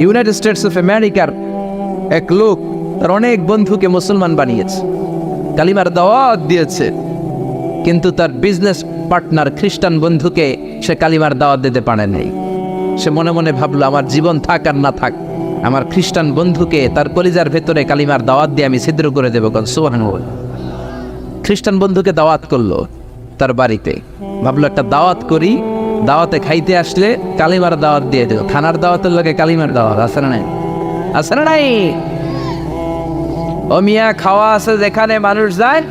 United States of আমেরিকার এক লোক তার অনেক বন্ধুকে মুসলমান বানিয়েছে, কালিমার দাওয়াত দিয়েছে, কিন্তু তার বিজনেস পার্টনার খ্রিস্টান বন্ধুকে সে কালিমার দাওয়াত দিতে পারে নাই। সে মনে মনে ভাবলো, আমার জীবন থাক আর না থাক, আমার খ্রিস্টান বন্ধুকে তার কলিজার ভেতরে কালিমার দাওয়াত দিয়ে আমি ছিদ্র করে দেবো। সুবহানাল্লাহ। খ্রিস্টান বন্ধুকে দাওয়াত করলো তার বাড়িতে, ভাবলো একটা দাওয়াত করি, দাওয়াতে খাইতে আসলে কালিমার দাওয়াত দিয়ে দেবো। খানার দাওয়াতের লোকে কালিমার দাওয়াত আছে না নাই? আছে না নাই? ও মিয়া, খাওয়া আছে যেখানে মানুষ যায়,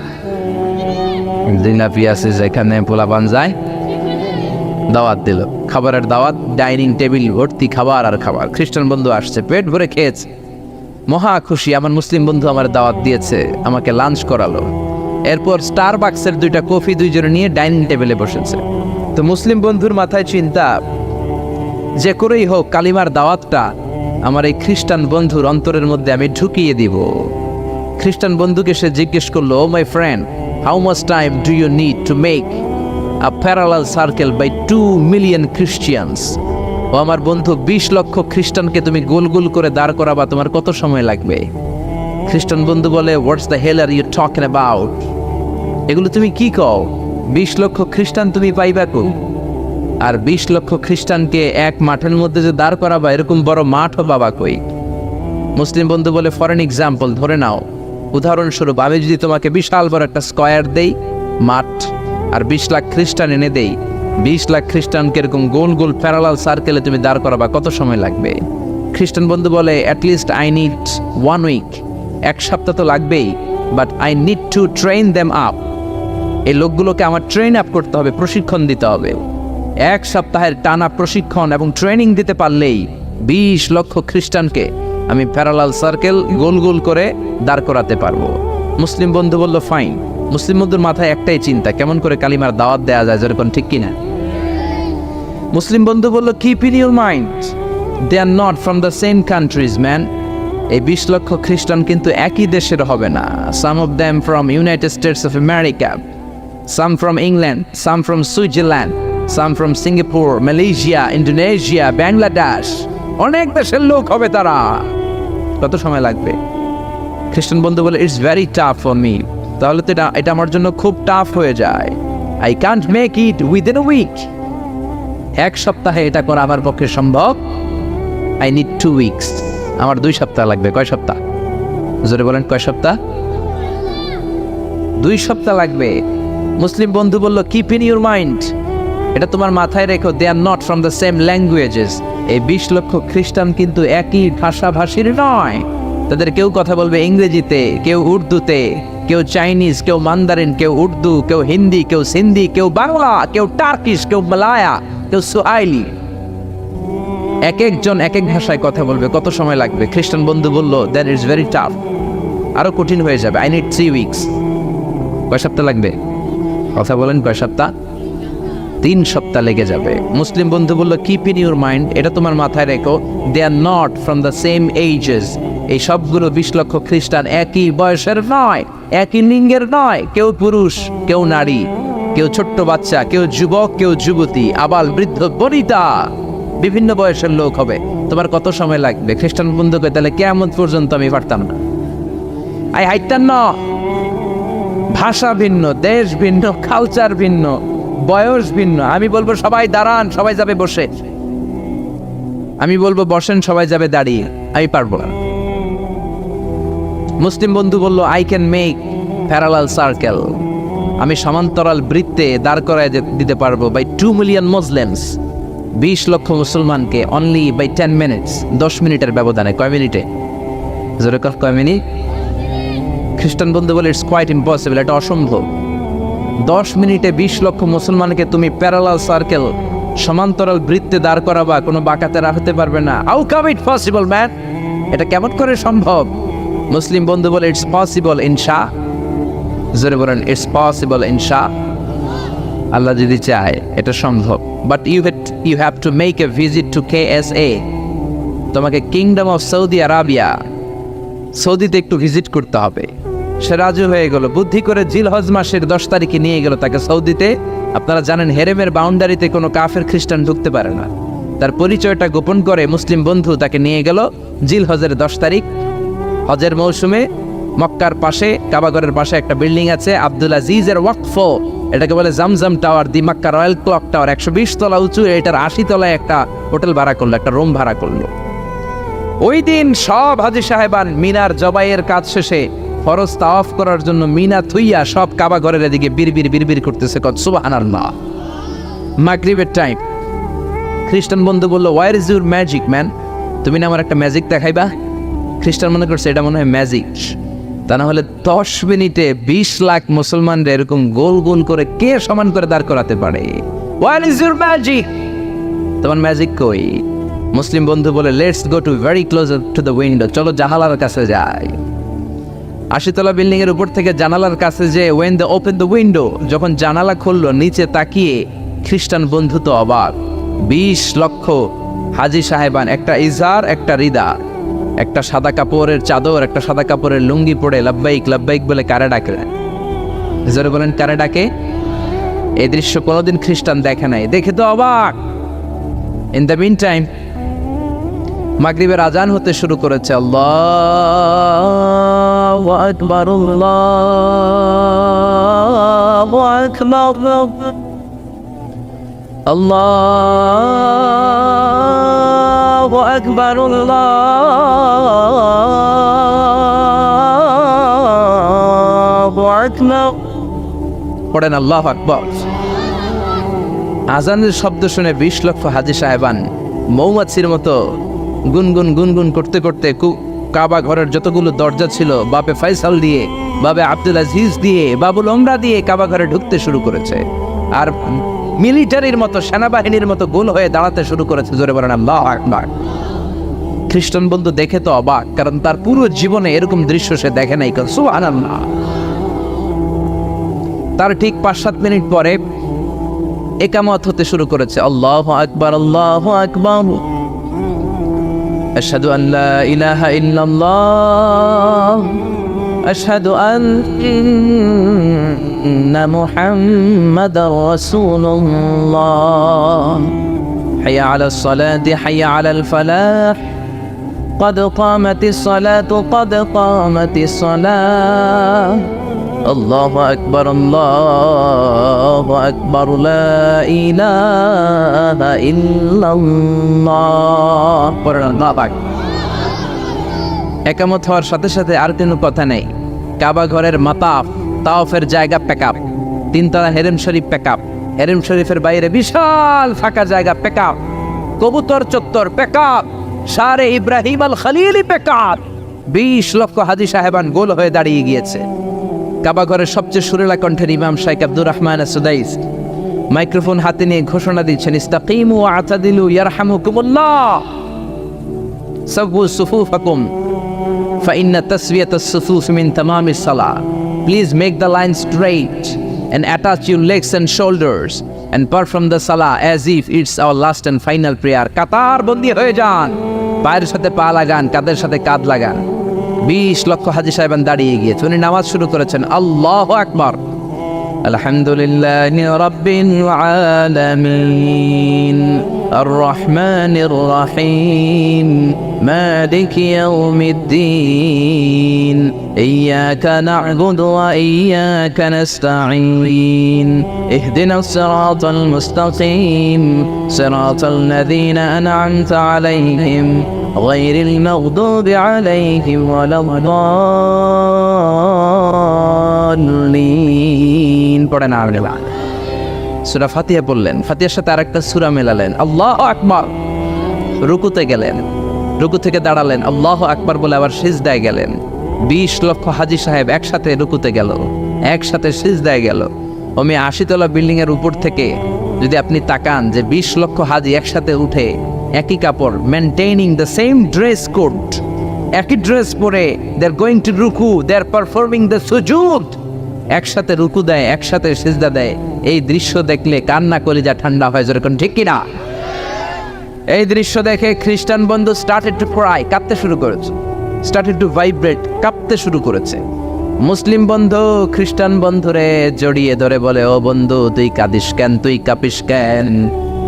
জিলাপি আছে যেখানে পোলাপান যায়, দাওয়াত দিল, খাবারের দাওয়াত, ডাইনিং টেবিল ভর্তি খাবার আর খাবার। খ্রিস্টান বন্ধু আসছে, পেট ভরে খেয়েছে, মহা খুশি, আমার মুসলিম বন্ধু আমার দাওয়াত দিয়েছে, আমাকে লাঞ্চ করালো। এরপর স্টারবাক্সের 2টা কফি দুইজনে নিয়ে ডাইনিং টেবিলে বসেছে। তো মুসলিম বন্ধুর মাথায় চিন্তা, যে করেই হোক কালিমার দাওয়াতটা আমার এই খ্রিস্টান বন্ধুর অন্তরের মধ্যে আমি ঢুকিয়ে দিব। খ্রিস্টান বন্ধুকে সে জিজ্ঞেস করলো, oh my friend, how much time do you need to make a parallel circle by 2 million Christians? ও আমার বন্ধু, 20 লক্ষ খ্রিস্টানকে তুমি গোল গোল করে দাঁড় করাবা, তোমার কত সময় লাগবে? খ্রিস্টান বন্ধু বলে, what's the hell are you talking about? এগুলো তুমি কি কও? 20 লক্ষ খ্রিস্টান তুমি পাইবা কই? আর 20 লক্ষ খ্রিস্টানকে এক মাঠের মধ্যে যে দাঁড় করাবা, এরকম বড় মাঠও বাবা কই? মুসলিম বন্ধু বলে, ফর এন এক্সাম্পল, ধরে নাও, উদাহরণস্বরূপ আমি যদি তোমাকে বিশাল বড় একটা স্কয়ার দেই, মাঠ, আর 20 লাখ খ্রিস্টান এনে দেই, 20 লাখ খ্রিস্টানকে এরকম গোল গোল প্যারালাল সার্কেলে তুমি দাঁড় করাবা, কত সময় লাগবে? খ্রিস্টান বন্ধু বলে, অ্যাটলিস্ট আই নিড 1 উইক, 1 সপ্তাহ তো লাগবেই, but I need to train them up. এই লোকগুলোকে আমার ট্রেন আপ করতে হবে, প্রশিক্ষণ দিতে হবে। 1 সপ্তাহের টানা প্রশিক্ষণ এবং ট্রেনিং দিতে পারলেই 20 লক্ষ খ্রিস্টানকে আমি প্যারালাল সার্কেল গোল গোল করে দাঁড় করাতে পারবো। মুসলিম বন্ধু বলল, ফাইন। মুসলিম বন্ধুর মাথায় একটাই চিন্তা, কেমন করে কালিমার দাওয়াত দেওয়া যায়, যেরকম ঠিক কিনা? মুসলিম বন্ধু বলল, keep in your mind, they are not from the same countries man. এই 20 লক্ষ খ্রিস্টান কিন্তু একই দেশের হবে না। Some of them from United States of America, some from England, some from Switzerland, some from Singapore, Malaysia, Indonesia, Bangladesh, অনেক দেশের লোক হবে তারা। কত সময় লাগবে? খ্রিস্টান বন্ধু বলে, it's very tough for me. তাহলে তো এটা আমার জন্য খুব টাফ হয়ে যায়। I can't make it within a week. 1 সপ্তাহে এটা করা আমার পক্ষে সম্ভব। I need 2 weeks. আমার 2 সপ্তাহ লাগবে। কয় সপ্তাহ? জোরে বলেন, কয় সপ্তাহ? 2 সপ্তাহ লাগবে। মুসলিম বন্ধু বলল, কিপ ইন ইউর মাইন্ড, এটা তোমার মাথায় রেখো, they are not from the same languages. এই 20 লক্ষ খ্রিস্টান কিন্তু একই ভাষাভাষীর নয়। তাদের কেউ কথা বলবে ইংরেজিতে, কেউ উর্দুতে, কেউ চাইনিজ, কেউ মান্দারিন, কেউ উর্দু, কেউ হিন্দি, কেউ সিন্ধি, কেউ বাংলা, কেউ টার্কিশ, কেউ মালায়া, কেউ সুহাইলি। এক একজন এক এক ভাষায় কথা বলবে, কত সময় লাগবে? খ্রিস্টান বন্ধু বলল, দ্যাট ইজ ভেরি টাফ, আরো কঠিন হয়ে যাবে। I need 3 weeks. কয় সপ্তাহ লাগবে? কথা বলেন, কয় সপ্তাহ? 3 সপ্তাহ লেগে যাবে। মুসলিম বন্ধু বলল, কিপ ইন ইউর মাইন্ড, এটা তোমার মাথায় রেখো, they are not from the same ages. এই সবগুলো 20 লক্ষ খ্রিস্টান একই বয়সের নয়, একই লিঙ্গের নয়। কেউ পুরুষ, কেউ নারী, কেউ ছোট্ট বাচ্চা, কেউ যুবক, কেউ যুবতী, আবাল বৃদ্ধ বনিতা, বিভিন্ন বয়সের লোক হবে। তোমার কত সময় লাগবে? খ্রিস্টান বন্ধুকে, তাহলে কিয়ামত পর্যন্ত আমি পারতাম না। আই হাইতাম না। ভাষা ভিন্ন, দেশ ভিন্ন, কালচার ভিন্ন, বয়স ভিন্ন। আমি বলবো সবাই দাঁড়ান, সবাই যাবে বসে। আমি বলবো বসেন, সবাই যাবে দাঁড়িয়ে। আমি পারবো না। মুসলিম বন্ধু বলল, I can make parallel circle, আমি সমান্তরাল বৃত্তে দাঁড় করায় দিতে পারবো বাই 2 মিলিয়ন মুসলিমস, 20 লক্ষ মুসলমানকে, অনলি বাই 10 মিনিটস, 10 মিনিটের ব্যবধানে। কয় মিনিটে? জোরে কয় মিনিট? খ্রিস্টান বন্ধু বলে, ইটস কোয়াইট ইম্পসিবল, এটা অসম্ভব। 10 মিনিটে 20 লক্ষ মুসলমানকে তুমি প্যারালাল সার্কেল, সমান্তরাল বৃত্তে দাঁড় করাবা, কোনো বাঁকাতে রাখতে পারবে না। How come it possible man? এটা কেমন করে সম্ভব? মুসলিম বন্ধু বলে, ইটস পসিবল ইনশা। জোরে বলেন, ইটস পসিবল ইনশা। আল্লাহ যদি চায় এটা সম্ভব। But you have to make a visit to KSA। তোমাকে কিংডম অফ সৌদি আরাবিয়া, সৌদিতে একটু ভিজিট করতে হবে। সে রাজু হয়ে গেল, বুদ্ধি করে জিলহজ মাসের 10 তারিখে নিয়ে গেল তাকে সৌদিতে। আপনারা জানেন, হেরেমের বাউন্ডারিতে কোনো কাফের খ্রিস্টান ঢুকতে পারে না। তার পরিচয়টা গোপন করে মুসলিম বন্ধু তাকে নিয়ে গেল জিলহজের 10 তারিখ হজের মৌসুমে মক্কার পাশে কাবাগরের পাশে একটা বিল্ডিং আছে আব্দুল আজিজের ওয়াকফ, এটাকে বলে জামজাম টাওয়ার, দি মক্কা রয়্যাল ক্লক টাওয়ার, 120 তলা উঁচু, এটার 80 তলায় একটা হোটেল ভাড়া করলো, একটা রুম ভাড়া করলো। ওই দিন সব হাজী সাহেবান মিনার জবাইয়ের কাজ শেষে ফরজ তাওয়াফ করার জন্য মিনা থুইয়া সব কাবাগরের এদিকে বিড়বিড় করতেছে, কত সুবহানাল্লাহ। মাগরিবের টাইম, খ্রিস্টান বন্ধু বললো, where is your magic man, তুমি না আমার একটা ম্যাজিক দেখাইবা। খ্রিস্টান মনে করছে এটা মনে হয় ম্যাজিক, তা না হলে 10 মিনিটে 20 লাখ মুসলমানরা এরকম গোল গোল করে কে সমান করে দাঁড় করাতে পারে? হোয়াট ইজ ইউর ম্যাজিক, তোমার ম্যাজিক কই? মুসলিম বন্ধু বলে, let's go to very close to the window, চলো জানালার কাছে যাই। 80 তলা বিল্ডিং এর উপর থেকে জানালার কাছে যে when the open the window, যখন জানালা খুললো নিচে তাকিয়ে খ্রিস্টান বন্ধু তো অবাক। 20 লক্ষ হাজী সাহেবান, একটা ইজার একটা রিদা, একটা সাদা কাপড়ের চাদর একটা সাদা কাপড়ের লুঙ্গি পরে লাব্বাইক লাব্বাইক বলে কারে ডাকে। জোরে বলেন কারে ডাকে? এই দৃশ্য কোনোদিন খ্রিস্টান দেখে নাই, দেখে তো অবাক। ইন দ্য মিন টাইম মাগরিবের আজান হতে শুরু করেছে। আল্লাহু আকবার, আল্লাহু আকবার, আল্লাহু আকবার, আল্লাহু আকবার, পড়েন আল্লাহু আকবার। আজানের শব্দ শুনে 20 লক্ষ হাজী সাহেবান মৌমাছির মতো গুনগুন গুনগুন করতে করতে কাবা ঘরের যতগুলো দরজা ছিল বাপে ফয়সাল দিয়ে, বাবে আব্দুল আজিজ দিয়ে, বাবুল ওমরা দিয়ে কাবা ঘরে ঢুকতে শুরু করেছে, আর মিলিটারির মতো সেনাবাহিনীর মতো গোল হয়ে দাঁড়াতে শুরু করেছে। জোরে বলেন আল্লাহু আকবার। খ্রিস্টান বন্ধু দেখে তো অবাক, কারণ তার পুরো জীবনে এরকম দৃশ্য সে দেখে নাই। সুবহানাল্লাহ। তার ঠিক 5-7 মিনিট পরে ইকামত হতে শুরু করেছে। আল্লাহু আকবার, আল্লাহু আকবার, আশহাদু আন লা ইলাহা ইল্লাল্লাহ, আশহাদু আন্না মুহাম্মাদার রাসূলুল্লাহ, হাইয়া আলাস সালাতি হাইয়া আলাল ফালাহ, قد قامت الصلاة قد قامت الصلاة، الله أكبر الله أكبر لا إله إلا الله। একামত হওয়ার সাথে সাথে আর কোনো কথা নেই। কাবা ঘরের মাতাফ তাওয়াফের জায়গা প্যাকআপ, 3 তলা হেরেম শরীফ প্যাকআপ, হেরেম শরীফের বাইরে বিশাল ফাঁকা জায়গা প্যাকআপ, কবুতর চত্বর প্যাকআপ, শারে ইব্রাহিম আল খলিলি প্যাকআপ। 20 লক্ষ হাজী সাহেবান গোল হয়ে দাঁড়িয়ে গিয়েছে। কাবা ঘরের সবচেয়ে সুরেলা কণ্ঠের ইমাম শাইখ আব্দুর রহমান আস-সুদাইস মাইক্রোফোন হাতে নিয়ে ঘোষণা দিচ্ছেন, ইস্তাকিমু ওয়া আতাদিলু ইয়ারহামুকুমুল্লাহ, সাওয়ু সুফুফাকুম ফাইন্না তাসওয়িয়াতাস সুফুফ মিন তামামিস সালাহ। Please make the line straight and attach your legs and shoulders and perform the salah as if it's our last and final prayer. কাতার বন্দী হয়ে যান, পায়ের সাথে পা লাগান, কাঁধের সাথে কাঁধ লাগান। 20 লক্ষ হাজী সাহেবান দাঁড়িয়ে গিয়েছে। উনি নামাজ শুরু করেছেন। আল্লাহু আকবার, আলহামদুলিল্লাহি রাব্বিল আলামিন, আর রহমানির রহিম, মালিকি ইয়াউমিদ্দিন, ইয়্যাকা না'বুদু ওয়া ইয়্যাকা নাস্তাঈন, ইহদিনাস সিরাতাল মুস্তাকিম, সিরাতাল লাযীনা আন'আমতা আলাইহিম গায়রিল মাগদুবি আলাইহিম ওয়ালাদ-দাল্লিন। পড়েন আল্লাহ। সূরা ফাতিহা পড়লেন, ফাতিহার সাথে আরেকটা সূরা মেলালেন। আল্লাহু আকবার। রুকুতে গেলেন, রুকু থেকে দাঁড়ালেন, আল্লাহু আকবার বলে আবার সিজদায় গেলেন। 20 লক্ষ হাজী সাহেব একসাথে রুকুতে গেল, একসাথে সিজদায় গেল। 80 তলা বিল্ডিং এর উপর থেকে যদি আপনি তাকান যে 20 লক্ষ হাজী একসাথে উঠে একই কাপড়, মেনটেইনিং দ্য সেম ড্রেস কোড, একই ড্রেস পরে দে আর গোয়িং টু রুকু, দে আর পারফর্মিং দ্য সুজুদ, একসাথে রুকু দেয়, একসাথে সিজদা দেয়। এই দৃশ্য দেখলে কান্না কলিজা ঠান্ডা হয়। যেরকম ঠিক কিনা? এই দৃশ্য দেখে খ্রিস্টান বন্ধু স্টার্টেড টু ক্রাই, কাঁদতে শুরু করেছে, স্টার্টেড টু ভাইব্রেট, কাঁপতে শুরু করেছে। মুসলিম বন্ধু খ্রিস্টান বন্ধুরে জড়িয়ে ধরে বলে, ও বন্ধু তুই কাঁদিস কেন, তুই কাঁপিস কেন?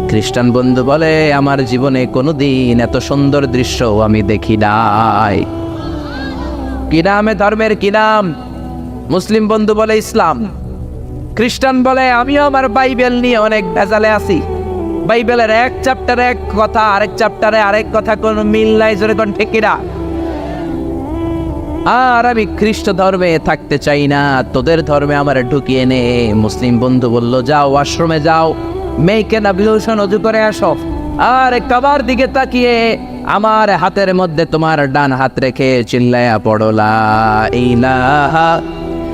খ্রিস্টান বন্ধু বলে আমার জীবনে কোনোদিন এত সুন্দর দৃশ্য আমি দেখি নাই। কি নামে ধর্মের কি নাম? মুসলিম বন্ধু বলে ইসলাম। খ্রিস্টান বলে আমিও আমার বাইবেল নিয়ে অনেক ভেজালে আছি, বাইবেলের এক চ্যাপ্টারে এক কথা, আরেক চ্যাপ্টারে আরেক কথা, কোনো মিল নাই, জোরে কোন ঠিক কিনা? আর আমি খ্রিস্ট ধর্মে থাকতে চাই না, তোদের ধর্মে আমার ঢুকিয়ে নে। মুসলিম বন্ধু বলল যাও ওয়াশরুমে যাও, মেয়েকে নাবিলুশন অজু করে আসো, আর কাবার দিকে তাকিয়ে আমার হাতের মধ্যে তোমার ডান হাত রেখে চিল্লায়া পড়ো লা ইলাহা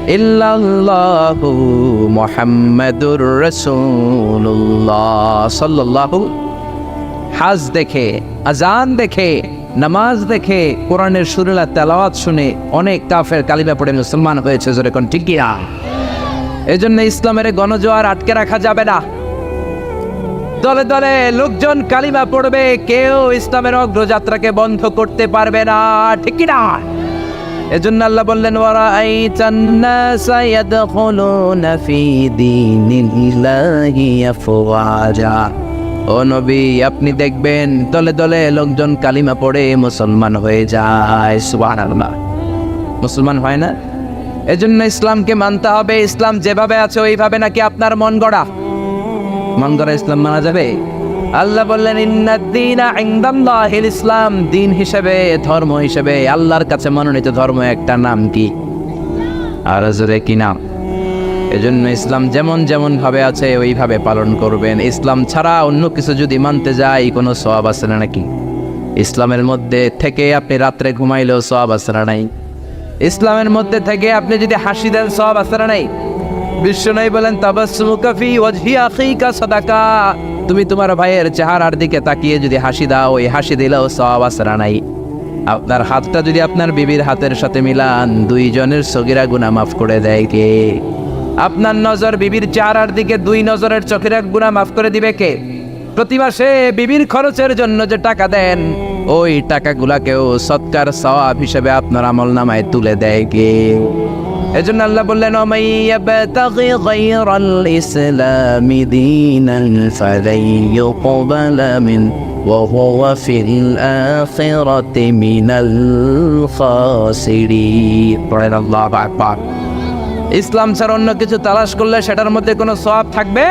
ইল্লাল্লাহু মুহাম্মাদুর রাসূলুল্লাহ সাল্লাল্লাহু। হাজ দেখে, আজান দেখে, নামাজ দেখে, কোরআনের সুরেলা তেলাওয়াত শুনে অনেক কাফের কালিমা পড়ে মুসলমান হয়েছে, জোরে কোন ঠিক কিনা? এজন্য ইসলামের গণজোয়ার আটকে রাখা যাবে না। দলে দলে লোকজন কালিমা পড়বে, কেউ ইসলামের অগ্রযাত্রাকে বন্ধ করতে পারবে না, ঠিক কিনা? এজন্য আল্লাহ বললেন ওয়ারাআইতান নাসা ইয়াদখুলুনা ফি দীনিল্লাহি আফওয়াজা। ও নবী, আপনি দেখবেন দলে দলে লোকজন কালিমা পড়ে মুসলমান হয়ে যায়। সুবহানাল্লাহ। মুসলমান হয় না? এজন্য ইসলামকে মানতে হবে। ইসলাম যেভাবে আছে ওইভাবে, নাকি আপনার মন গড়া? মন গড়া ইসলাম মানা যাবে? আল্লাহ বললেন ইন্নাদ-দীনা ইনদাল্লাহিল ইসলাম। দিন হিসেবে, ধর্ম হিসেবে আল্লাহর কাছে মনোনীত ধর্ম একটা নাম কি? আর জোরে কি নাম? এজন্য ইসলাম যেমন যেমন ভাবে আছে ওইভাবে পালন করবেন। ইসলাম ছাড়া অন্য কিছু যদি মানতে যাই কোনো সওয়াব আছে না নাকি? ইসলামের মধ্যে থেকে আপনি রাত্রে ঘুমাইলেও সওয়াব আছে না নাই? ইসলামের মধ্যে থেকে আপনি যদি হাসি দেন সওয়াব আছে না নাই? বিশ্বনবী বলেন তাবাসসুমুকা ফি ওয়াজহি আখিকা সাদাকা। তুমি তোমার ভাইয়ের চেহারার দিকে তাকিয়ে যদি হাসি দাও, ওই হাসি দিলেও সওয়াব আছে না নাই? আপনার হাতটা যদি আপনার বিবির হাতের সাথে মিলান, দুইজনের সগীরা গুনাহ মাফ করে দেয় কে? আপনার নজর বিবির চেহারার দিকে, দুই নজরের চোখের এক গুনাহ মাফ করে দিবে কে? প্রতি মাসে বিবির খরচের জন্য যে টাকা দেন, ওই টাকাগুলাকেও সৎকার সওয়াব হিসেবে আপনার আমলনামায় তুলে দেয় কে? এজন্য আল্লাহ বললেন ওমাইয়াবতাগি গায়রাল ইসলামি দীনান ফালাই ইউকবালা মিন ওয়া হুয়া ফিল আখিরাতি মিনাল খাসিরিন। আল্লাহু আকবার। ইসলাম ছাড়া অন্য কিছু তালাশ করলে সেটার মধ্যে কোনো সওয়াব থাকবে?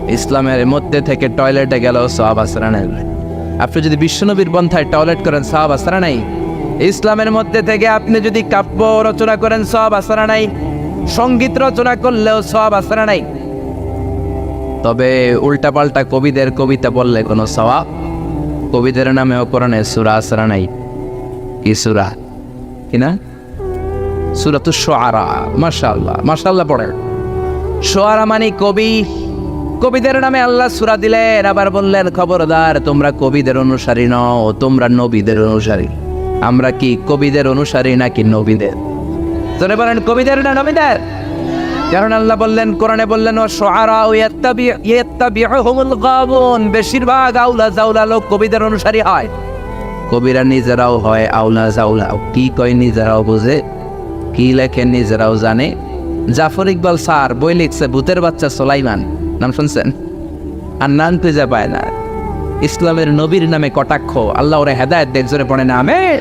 ইসলামের মধ্যে থেকে টয়লেটে গেলেও সওয়াব আছে না নাই? আপনি যদি বিশ্বনবীর পন্থায় টয়লেট করেন সওয়াব আছে না নাই? ইসলামের মধ্যে থেকে আপনি যদি কাব্য রচনা করেন সওয়াব আছে না নাই? সঙ্গীত রচনা করলেও সওয়াব আছে না নাই? তবে উল্টাপাল্টা কবিদের কবিতা বললে কোনো সওয়াব? কবিদের নামেও কোরআনে সূরা আছে না নাই? কি সূরা? কিনা? সূরাতুশ শুআরা। মাশাআল্লাহ, মাশাআল্লাহ পড়েন। শুআরা মানে কবি। কবিদের নামে আল্লাহ সূরা দিলেন, আবার বললেন খবরদার তোমরা কবিদের অনুসারী নও, তোমরা নবীদের অনুসারী। আমরা কি কবিদের অনুসারী নাকি নবীদের? তোরে বলেন কবিদের না নবীদের? কারণ আল্লাহ বললেন, কোরআনে বললেন ওয়াশ-শুআরা ইয়াত্তাবিউহুমুল গাবুন। বেশিরভাগ আউলা জাউলা লোক কবিদের অনুসারী হয়। কবিরা নিজেরাও হয় আউলা জাউলা। কি কয় নিজেরাও বুঝে, কি লেখেন নিজেরাও জানে। জাফর ইকবাল স্যার বই লিখছে ভূতের বাচ্চা সুলাইমান, নাম শুনছেন? আর নাম খুঁজে পায় না। ইসলামের নবীর নামে কটাক্ষ, আল্লাহ ওরে হেদায়েত দেন, জোরে পড়ে না আমিন।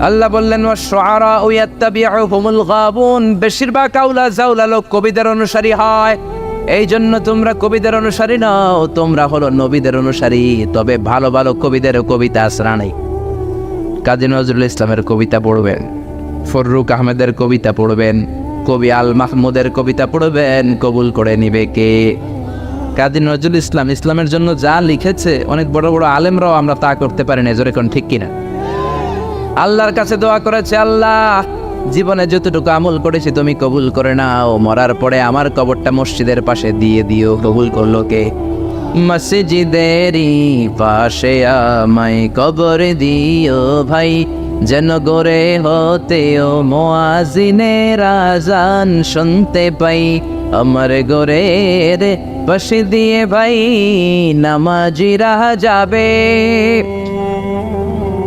আল্লাহ বললেন ওয়াশ-শুআরা ইয়াত্তাবিউহুমুল গাবুন। বেশিরভাগ আউলা জাউলা লোক কবিদের অনুসারী হয়। এই জন্য তোমরা কবিদের অনুসারী নও, তোমরা হলো নবীদের অনুসারী। তবে ভালো ভালো কবিদের কবিতা আসরা নেই। কাজী নজরুল ইসলামের কবিতা পড়বেন, ফররুক আহমেদের কবিতা পড়বেন, কবি আল মাহমুদের কবিতা পড়বেন, কবুল করে নিবে কে? কাজী নজরুল ইসলাম ইসলামের জন্য যা লিখেছে, অনেক বড় বড় আলেমরাও আমরা তা করতে পারি না, জোরে কোন ঠিক কিনা? আল্লাহর কাছে দোয়া করেছে, আল্লাহ জীবনে যতটুকু আমল করেছি তুমি কবুল করে নাও, মরার পরে আমার কবরটা মসজিদের পাশে দিয়ে দিও। কবুল করলো কে? মসজিদেরই পাশে আমায় কবর দিও ভাই, যেন গড়ে হতেও মুয়াজ্জিনের আযান শুনতে পাই। আমার গড়ের পাশে দিয়ে ভাই নামাজিরা যাবে,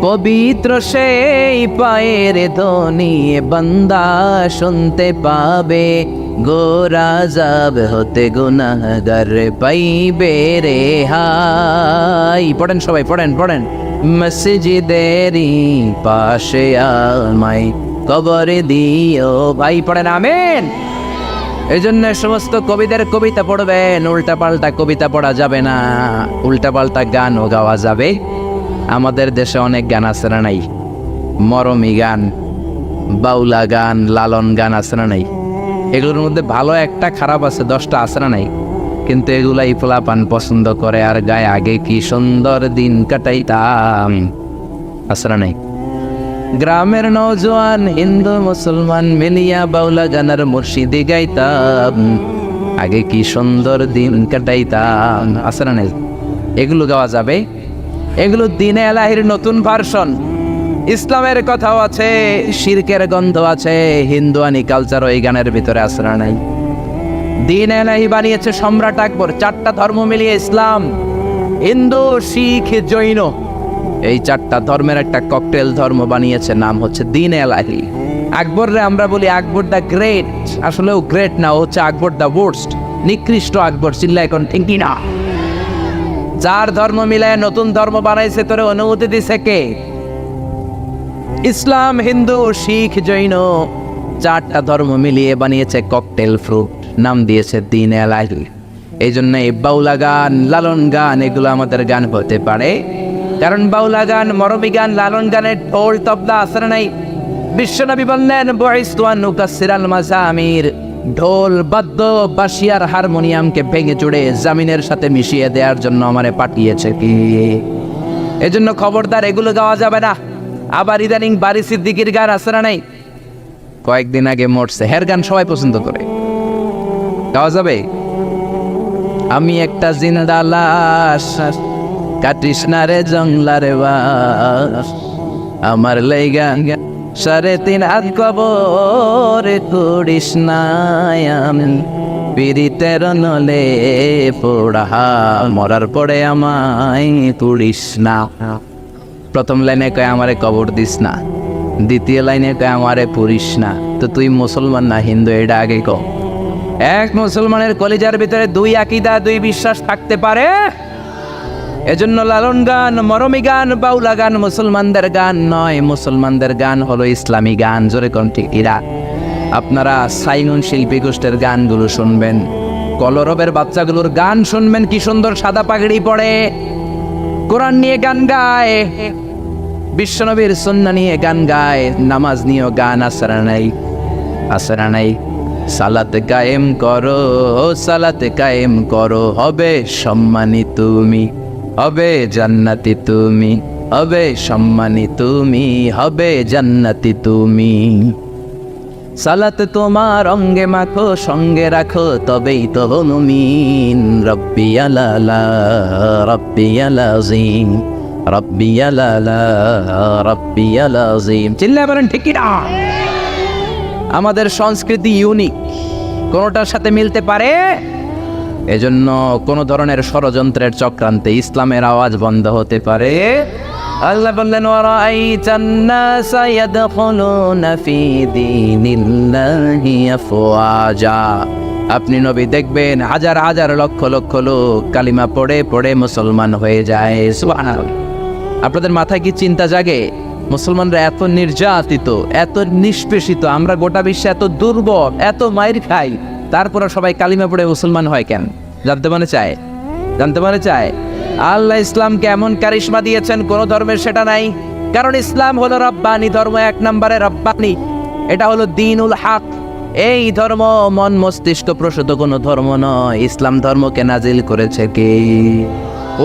পবিত্র সেই পায়ের ধ্বনি বান্দা শুনতে পাবে। গোরা যাব হতে গুনাহগার পাইবে রে হাই। পড়েন সবাই, পড়েন পড়েন। মসজিদেরই পাশে আমায় কবরে দিও ভাই, পড়েন আমিন। এই জন্য সমস্ত কবিদের কবিতা পড়বেন, উল্টা পাল্টা কবিতা পড়া যাবে না, উল্টা পাল্টা গানও গাওয়া যাবে। আমাদের দেশে অনেক গান আছে না নাই? মরমী গান, বাউলা গান, লালন গান আছে না নাই? এগুলোর মধ্যে ভালো একটা খারাপ আছে, 10টা আছে না নাই? কিন্তু এগুলাই পোলাপান পছন্দ করে আর গায়ে আগে কি সুন্দর দিন কাটাইতাম, আছে না নাই? গ্রামের নওজোয়ান হিন্দু মুসলমান মিলিয়া বাউলা গানার মুর্শিদি গাইতাম, আগে কি সুন্দর দিন কাটাইতাম, আছে না নাই? এগুলো গাওয়া যাবে। এগুলো দিনে এলাহির নতুন ভার্সন। ইসলামের কথাও আছে, শিরকের গন্ধ আছে, হিন্দুয়ানি কালচার ওই গানের ভিতরে আছে না নাই? দিন এলাহি বানিয়েছে সম্রাট আকবর, 4টা ধর্ম মিলিয়ে ইসলাম, হিন্দু, শিখ, জৈন, এই 4টা ধর্মের একটা ককটেল ধর্ম বানিয়েছে, নাম হচ্ছে দিন এলাহি। আকবররে আমরা বলি আকবর দ্য গ্রেট, আসলে ও গ্রেট না, ও হচ্ছে আকবর দ্য ওয়ার্স্ট, নিকৃষ্ট আকবর। চিল্লা এখন ঠিক না? যার ধর্ম মিলায় নতুন ধর্ম বানাইছে, তোরে অনুমতি দিছে কে? ইসলাম, হিন্দু, শিখ, জৈন, 4টা ধর্ম মিলিয়ে বানিয়েছে ককটেল ফ্রুট, নাম দিয়েছে দিন এলাহি। এই জন্য এই বাউলা গান, লালন গান, এগুলো আমাদের গান হতে পারে, কারণ বাউলা গান, মরমী গান, লালন গানের ঢোল তবলা আছে না নাই? বিশ্বনবী বললেন বুইসতু আন উকাসসিরাল মাযামির, ঢোল, বাদ্য, বাঁশিয়ার হারমোনিয়ামকে ভেঙে চুড়ে জামিনের সাথে মিশিয়ে দেওয়ার জন্য আমারে পাঠিয়েছে কি? এজন্য খবরদার এগুলো গাওয়া যাবে না। আবার ইদানিং বারি সিদ্দিকীর গান আছে না নাই? কয়েকদিন আগে মরছে, হের গান সবাই পছন্দ করে, গাওয়া যাবে? আমি একটা জিন্দা লাশ, কাটিস না রে জংলারে বাস, আমার লাইগা 3.5 হাত কবর করিস না, আমি পীড়িতের নলে পোড়া, মরার পরে আমায় পুড়িস না। প্রথম লাইনে কয় আমারে কবর দিস না, দ্বিতীয় লাইনে কয় আমারে পুড়িস না। তো তুই মুসলমান না হিন্দু, এটা আগে ক। এক মুসলমানের কলিজার ভিতরে 2 আকীদা, 2 বিশ্বাস থাকতে পারে? এজন্য লালন গান, মরমী গান, বাউলা গান মুসলমানদের গান নয়, মুসলমানদের গান হলো ইসলামী গান। জোরে কোন ঠিক এরা? আপনারা সাইমন শিল্পী গোষ্ঠীর গানগুলো শুনবেন, কলরবের বাচ্চাগুলোর গান শুনবেন, কি সুন্দর সাদা পাগড়ি পরে কোরআন নিয়ে গান গায়, বিশ্বনবীর সুন্নাহ নিয়ে গান গায়, নামাজ নিয়েও গান আছে না নাই? আছে না নাই? সালাত কায়েম করো, সালাত কায়েম করো, হবে সম্মানী তুমি, হবে জান্নাতি তুমি, হবে সম্মানী তুমি, হবে জান্নাতি তুমি। সালাত তোমার অঙ্গে মাখো, সঙ্গে রাখো, তবেই তো মুমিন। রব্বিয়াল আলা, রব্বিয়াল আযীম, রব্বিয়াল আলা, রব্বিয়াল আযীম। চিল্লায় বলেন ঠিক কি না? আমাদের সংস্কৃতি ইউনিক, কোনোটার সাথে মিলতে পারে। এজন্য কোনো ধরনের ষড়যন্ত্রের চক্রান্তে ইসলামের আওয়াজ বন্ধ হতে পারে। আল্লাহ বললেন ওয়ারাআইতান নাসা ইয়াদখুলুনা ফি দীনিল্লাহি আফওয়াজা, আপনি নবী দেখবেন হাজার হাজার লক্ষ লক্ষ লোক কালিমা পড়ে পড়ে মুসলমান হয়ে যায়। সুবহানাল্লাহ। আপনাদের মাথায় কি চিন্তা জাগে? মুসলমানরা এত নির্যাতিত, এত নিষ্পেষিত, আমরা গোটা বিশ্বে এত দুর্বল, এত মাইর খাই, তারপরে সবাই কালিমা পড়ে মুসলমান হয় কেন? জানতে মনে চায়? জানতে মনে চায়? আল্লাহ ইসলামকে এমন কারিশমা দিয়েছেন, কোন ধর্মের সেটা নাই। কারণ ইসলাম হলো রব্বানি ধর্ম, 1 নম্বরে রব্বানি। এটা হলো দ্বীনুল হক। এই ধর্ম মন মস্তিষ্ক প্রসূত কোনো ধর্ম নয়। ইসলাম ধর্মকে নাজিল করেছে কে?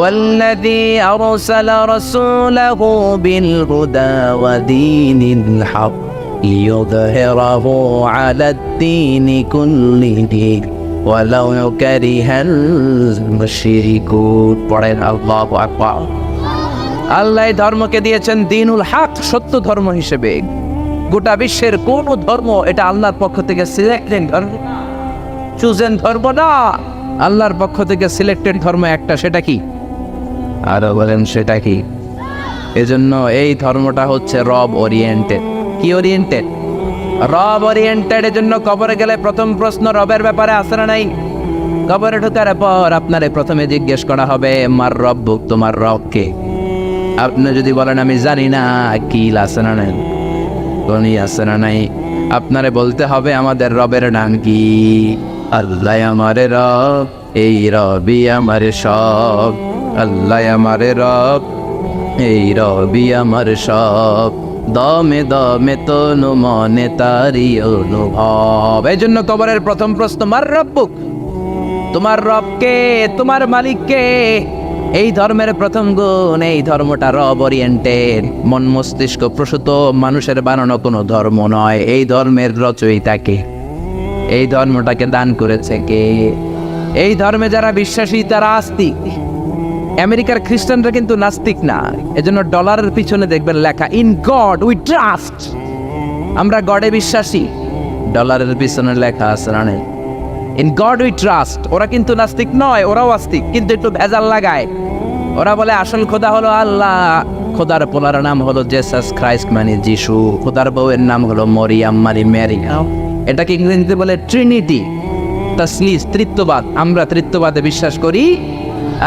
والذي أرسل رسوله بالهدى ودين الحق ليظهره على الدين كله ولو كره المشركون। পড়েন আল্লাহু আকবার। আল্লাহ ধর্মকে দিয়েছেন দ্বীনুল হক, সত্য ধর্ম হিসেবে। গোটা বিশ্বের কোন ধর্ম এটা আল্লাহর পক্ষ থেকে সিলেক্টেড ধর্ম, চুজেন ধর্ম না। আল্লাহর পক্ষ থেকে সিলেক্টেড ধর্ম একটা, সেটা কি? আরো বলেন সেটা কি? এজন্য এই ধর্মটা হচ্ছে রব ওরিয়েন্টেড। কি ওরিয়েন্টেড? রব ওরিয়েন্টেড, এর জন্য কবরে গেলে প্রথম প্রশ্ন রবের ব্যাপারে আছে না নাই? কবরে ঢোকার পর আপনারে প্রথমে জিজ্ঞেস করা হবে মার রব্বুক, তোমার রব কে? আপনি যদি বলেন আমি জানি না, কিল আছে না নাই, গনি আছে না নাই, আপনারে বলতে হবে আমাদের রবের নাম কি? আল্লাহ আমারে রব, এই রবি আমারে সব। আল্লাহ আমারে রব, এই রবি আমার সব। দমে দমে তনু মনে তারি অনুভব। এই জন্য কবরের প্রথম প্রশ্ন মার রব্বুক, তোমার রবকে, তোমার মালিককে। এই ধর্মের প্রথম গুণ, এই ধর্মটা রব ওরিয়েন্টেড, মন মস্তিষ্ক প্রসূত মানুষের বানানো কোনো ধর্ম নয়। এই ধর্মের রচয়িতাকে, এই ধর্মটাকে দান করেছে কে? এই ধর্মে যারা বিশ্বাসী তারা আস্তিক। আমেরিকার খ্রিস্টানরা কিন্তু নাস্তিক না। এজন্য ডলারের পিছনে দেখবেন লেখা ইন গড উই ট্রাস্ট, আমরা গডে বিশ্বাসী। ডলারের পিছনে লেখা আছে না ইন গড উই ট্রাস্ট। ওরা কিন্তু নাস্তিক নয়, ওরাও আস্তিক, কিন্তু একটু ভেজাল লাগায়। ওরা বলে আসল খোদা হলো আল্লাহ, খোদার পোলার নাম হলো জেসাস ক্রাইস্ট মানে যিশু, খোদার বউয়ের নাম হলো মরিয়াম মানে মেরি। এটাকে ইংরেজিতে বলে ট্রিনিটি, তাসলিস, তৃত্ববাদ। আমরা তৃত্ববাদে বিশ্বাস করি।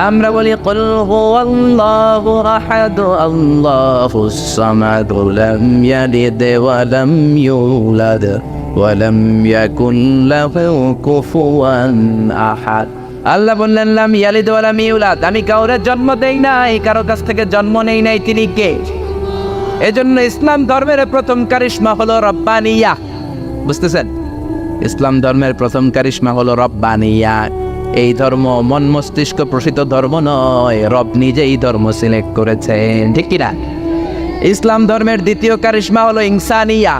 আমরা বলি কুল হুয়াল্লাহু আহাদ আল্লাহুস সামাদ লাম ইয়ালিদ ওয়া লাম ইউলাদ ওয়া লাম ইয়াকুল লাহু কুফুয়ান আহাদ। আল্লাহ বললেন লাম ইয়ালিদ ওয়া লাম ইউলাদ, আমি কাউরে জন্ম দেই নাই, কারো কাছ থেকে জন্ম নেই নাই, তিনি কে? এজন্য ইসলাম ধর্মের প্রথম কারিশমা হলো রব্বানিয়া। বুঝতেছেন? ইসলাম ধর্মের প্রথম কারিশমা হলো রব্বানিয়া। এই ধর্ম মন মস্তিষ্ক প্রসিত ধর্ম নয়, রব নিজেই ধর্ম সিলেক্ট করেছেন, ঠিক কিনা? ইসলাম ধর্মের দ্বিতীয় কারিশমা হলো ইনসানিয়া,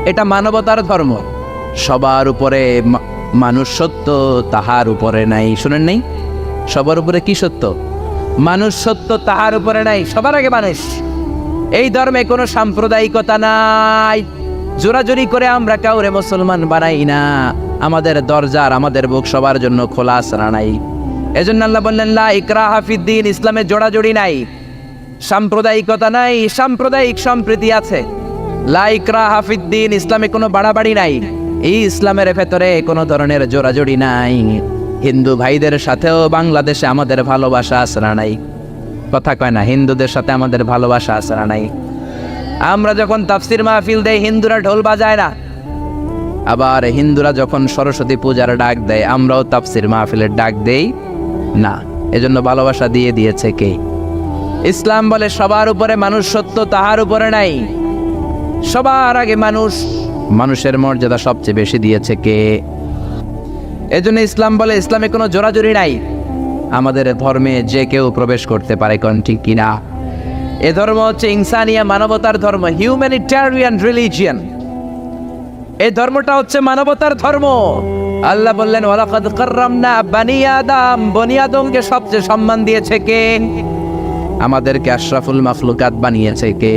এটা মানবতার ধর্ম। সবার উপরে মানুষ সত্য, তাহার উপরে নাই। শুনেন নাই? সবার উপরে কি সত্য? মানুষ সত্য, তাহার উপরে নাই, সবার আগে মানুষ। এই ধর্মে কোনো সাম্প্রদায়িকতা নাই। জোরাজুরি করে আমরা কাউরে মুসলমান বানাই না। আমাদের দরজার, আমাদের বুক সবার জন্য খোলা আসরা নাই। এজন্য আল্লাহ বললেন লা ইকরাহা ফিদ্দিন, ইসলামে জোড়াজুড়ি নাই, সাম্প্রদায়িকতা নাই, সাম্প্রদায়িক সম্প্রীতি আছে। লা ইকরাহা ফিদ্দিন, ইসলামে কোনো বাড়াবাড়ি নাই। এই ইসলামের ভেতরে কোনো ধরনের জোড়াজুড়ি নাই। হিন্দু ভাইদের সাথেও বাংলাদেশে আমাদের ভালোবাসা আসরা নাই। কথা কয় না, হিন্দুদের সাথে আমাদের ভালোবাসা আসরা নাই। আমরা যখন তাফসির মাহফিল দেই, হিন্দুরা ঢোল বাজায় না। আবার হিন্দুরা যখন সরস্বতী পূজার ডাক দেয়, আমরাও তাফসির মাহফিলের ডাক দেই না। এজন্য ভালোবাসা দিয়ে দিয়েছে কে? ইসলাম বলে সবার উপরে মানুষ সত্য, তাহার উপরে নাই। সবার আগে মানুষ, মানুষের মর্যাদা সবচেয়ে বেশি দিয়েছে কে? এজন্য ইসলাম বলে ইসলামে কোনো জোরাজুরি নাই। আমাদের ধর্মে যে কেউ প্রবেশ করতে পারে, কোন ঠিক কিনা? এ ধর্ম হচ্ছে ইনসানিয়া, মানবতার ধর্ম, হিউম্যানিটেরিয়ান রিলিজিয়ন। এই ধর্মটা হচ্ছে মানবতার ধর্ম। আল্লাহ বললেন ওয়ালাকাদ কাররামনা বানি আদম, বনি আদমকে সবচেয়ে সম্মান দিয়েছে কে? আমাদেরকে আশরাফুল মাখলুকাত বানিয়েছে কে?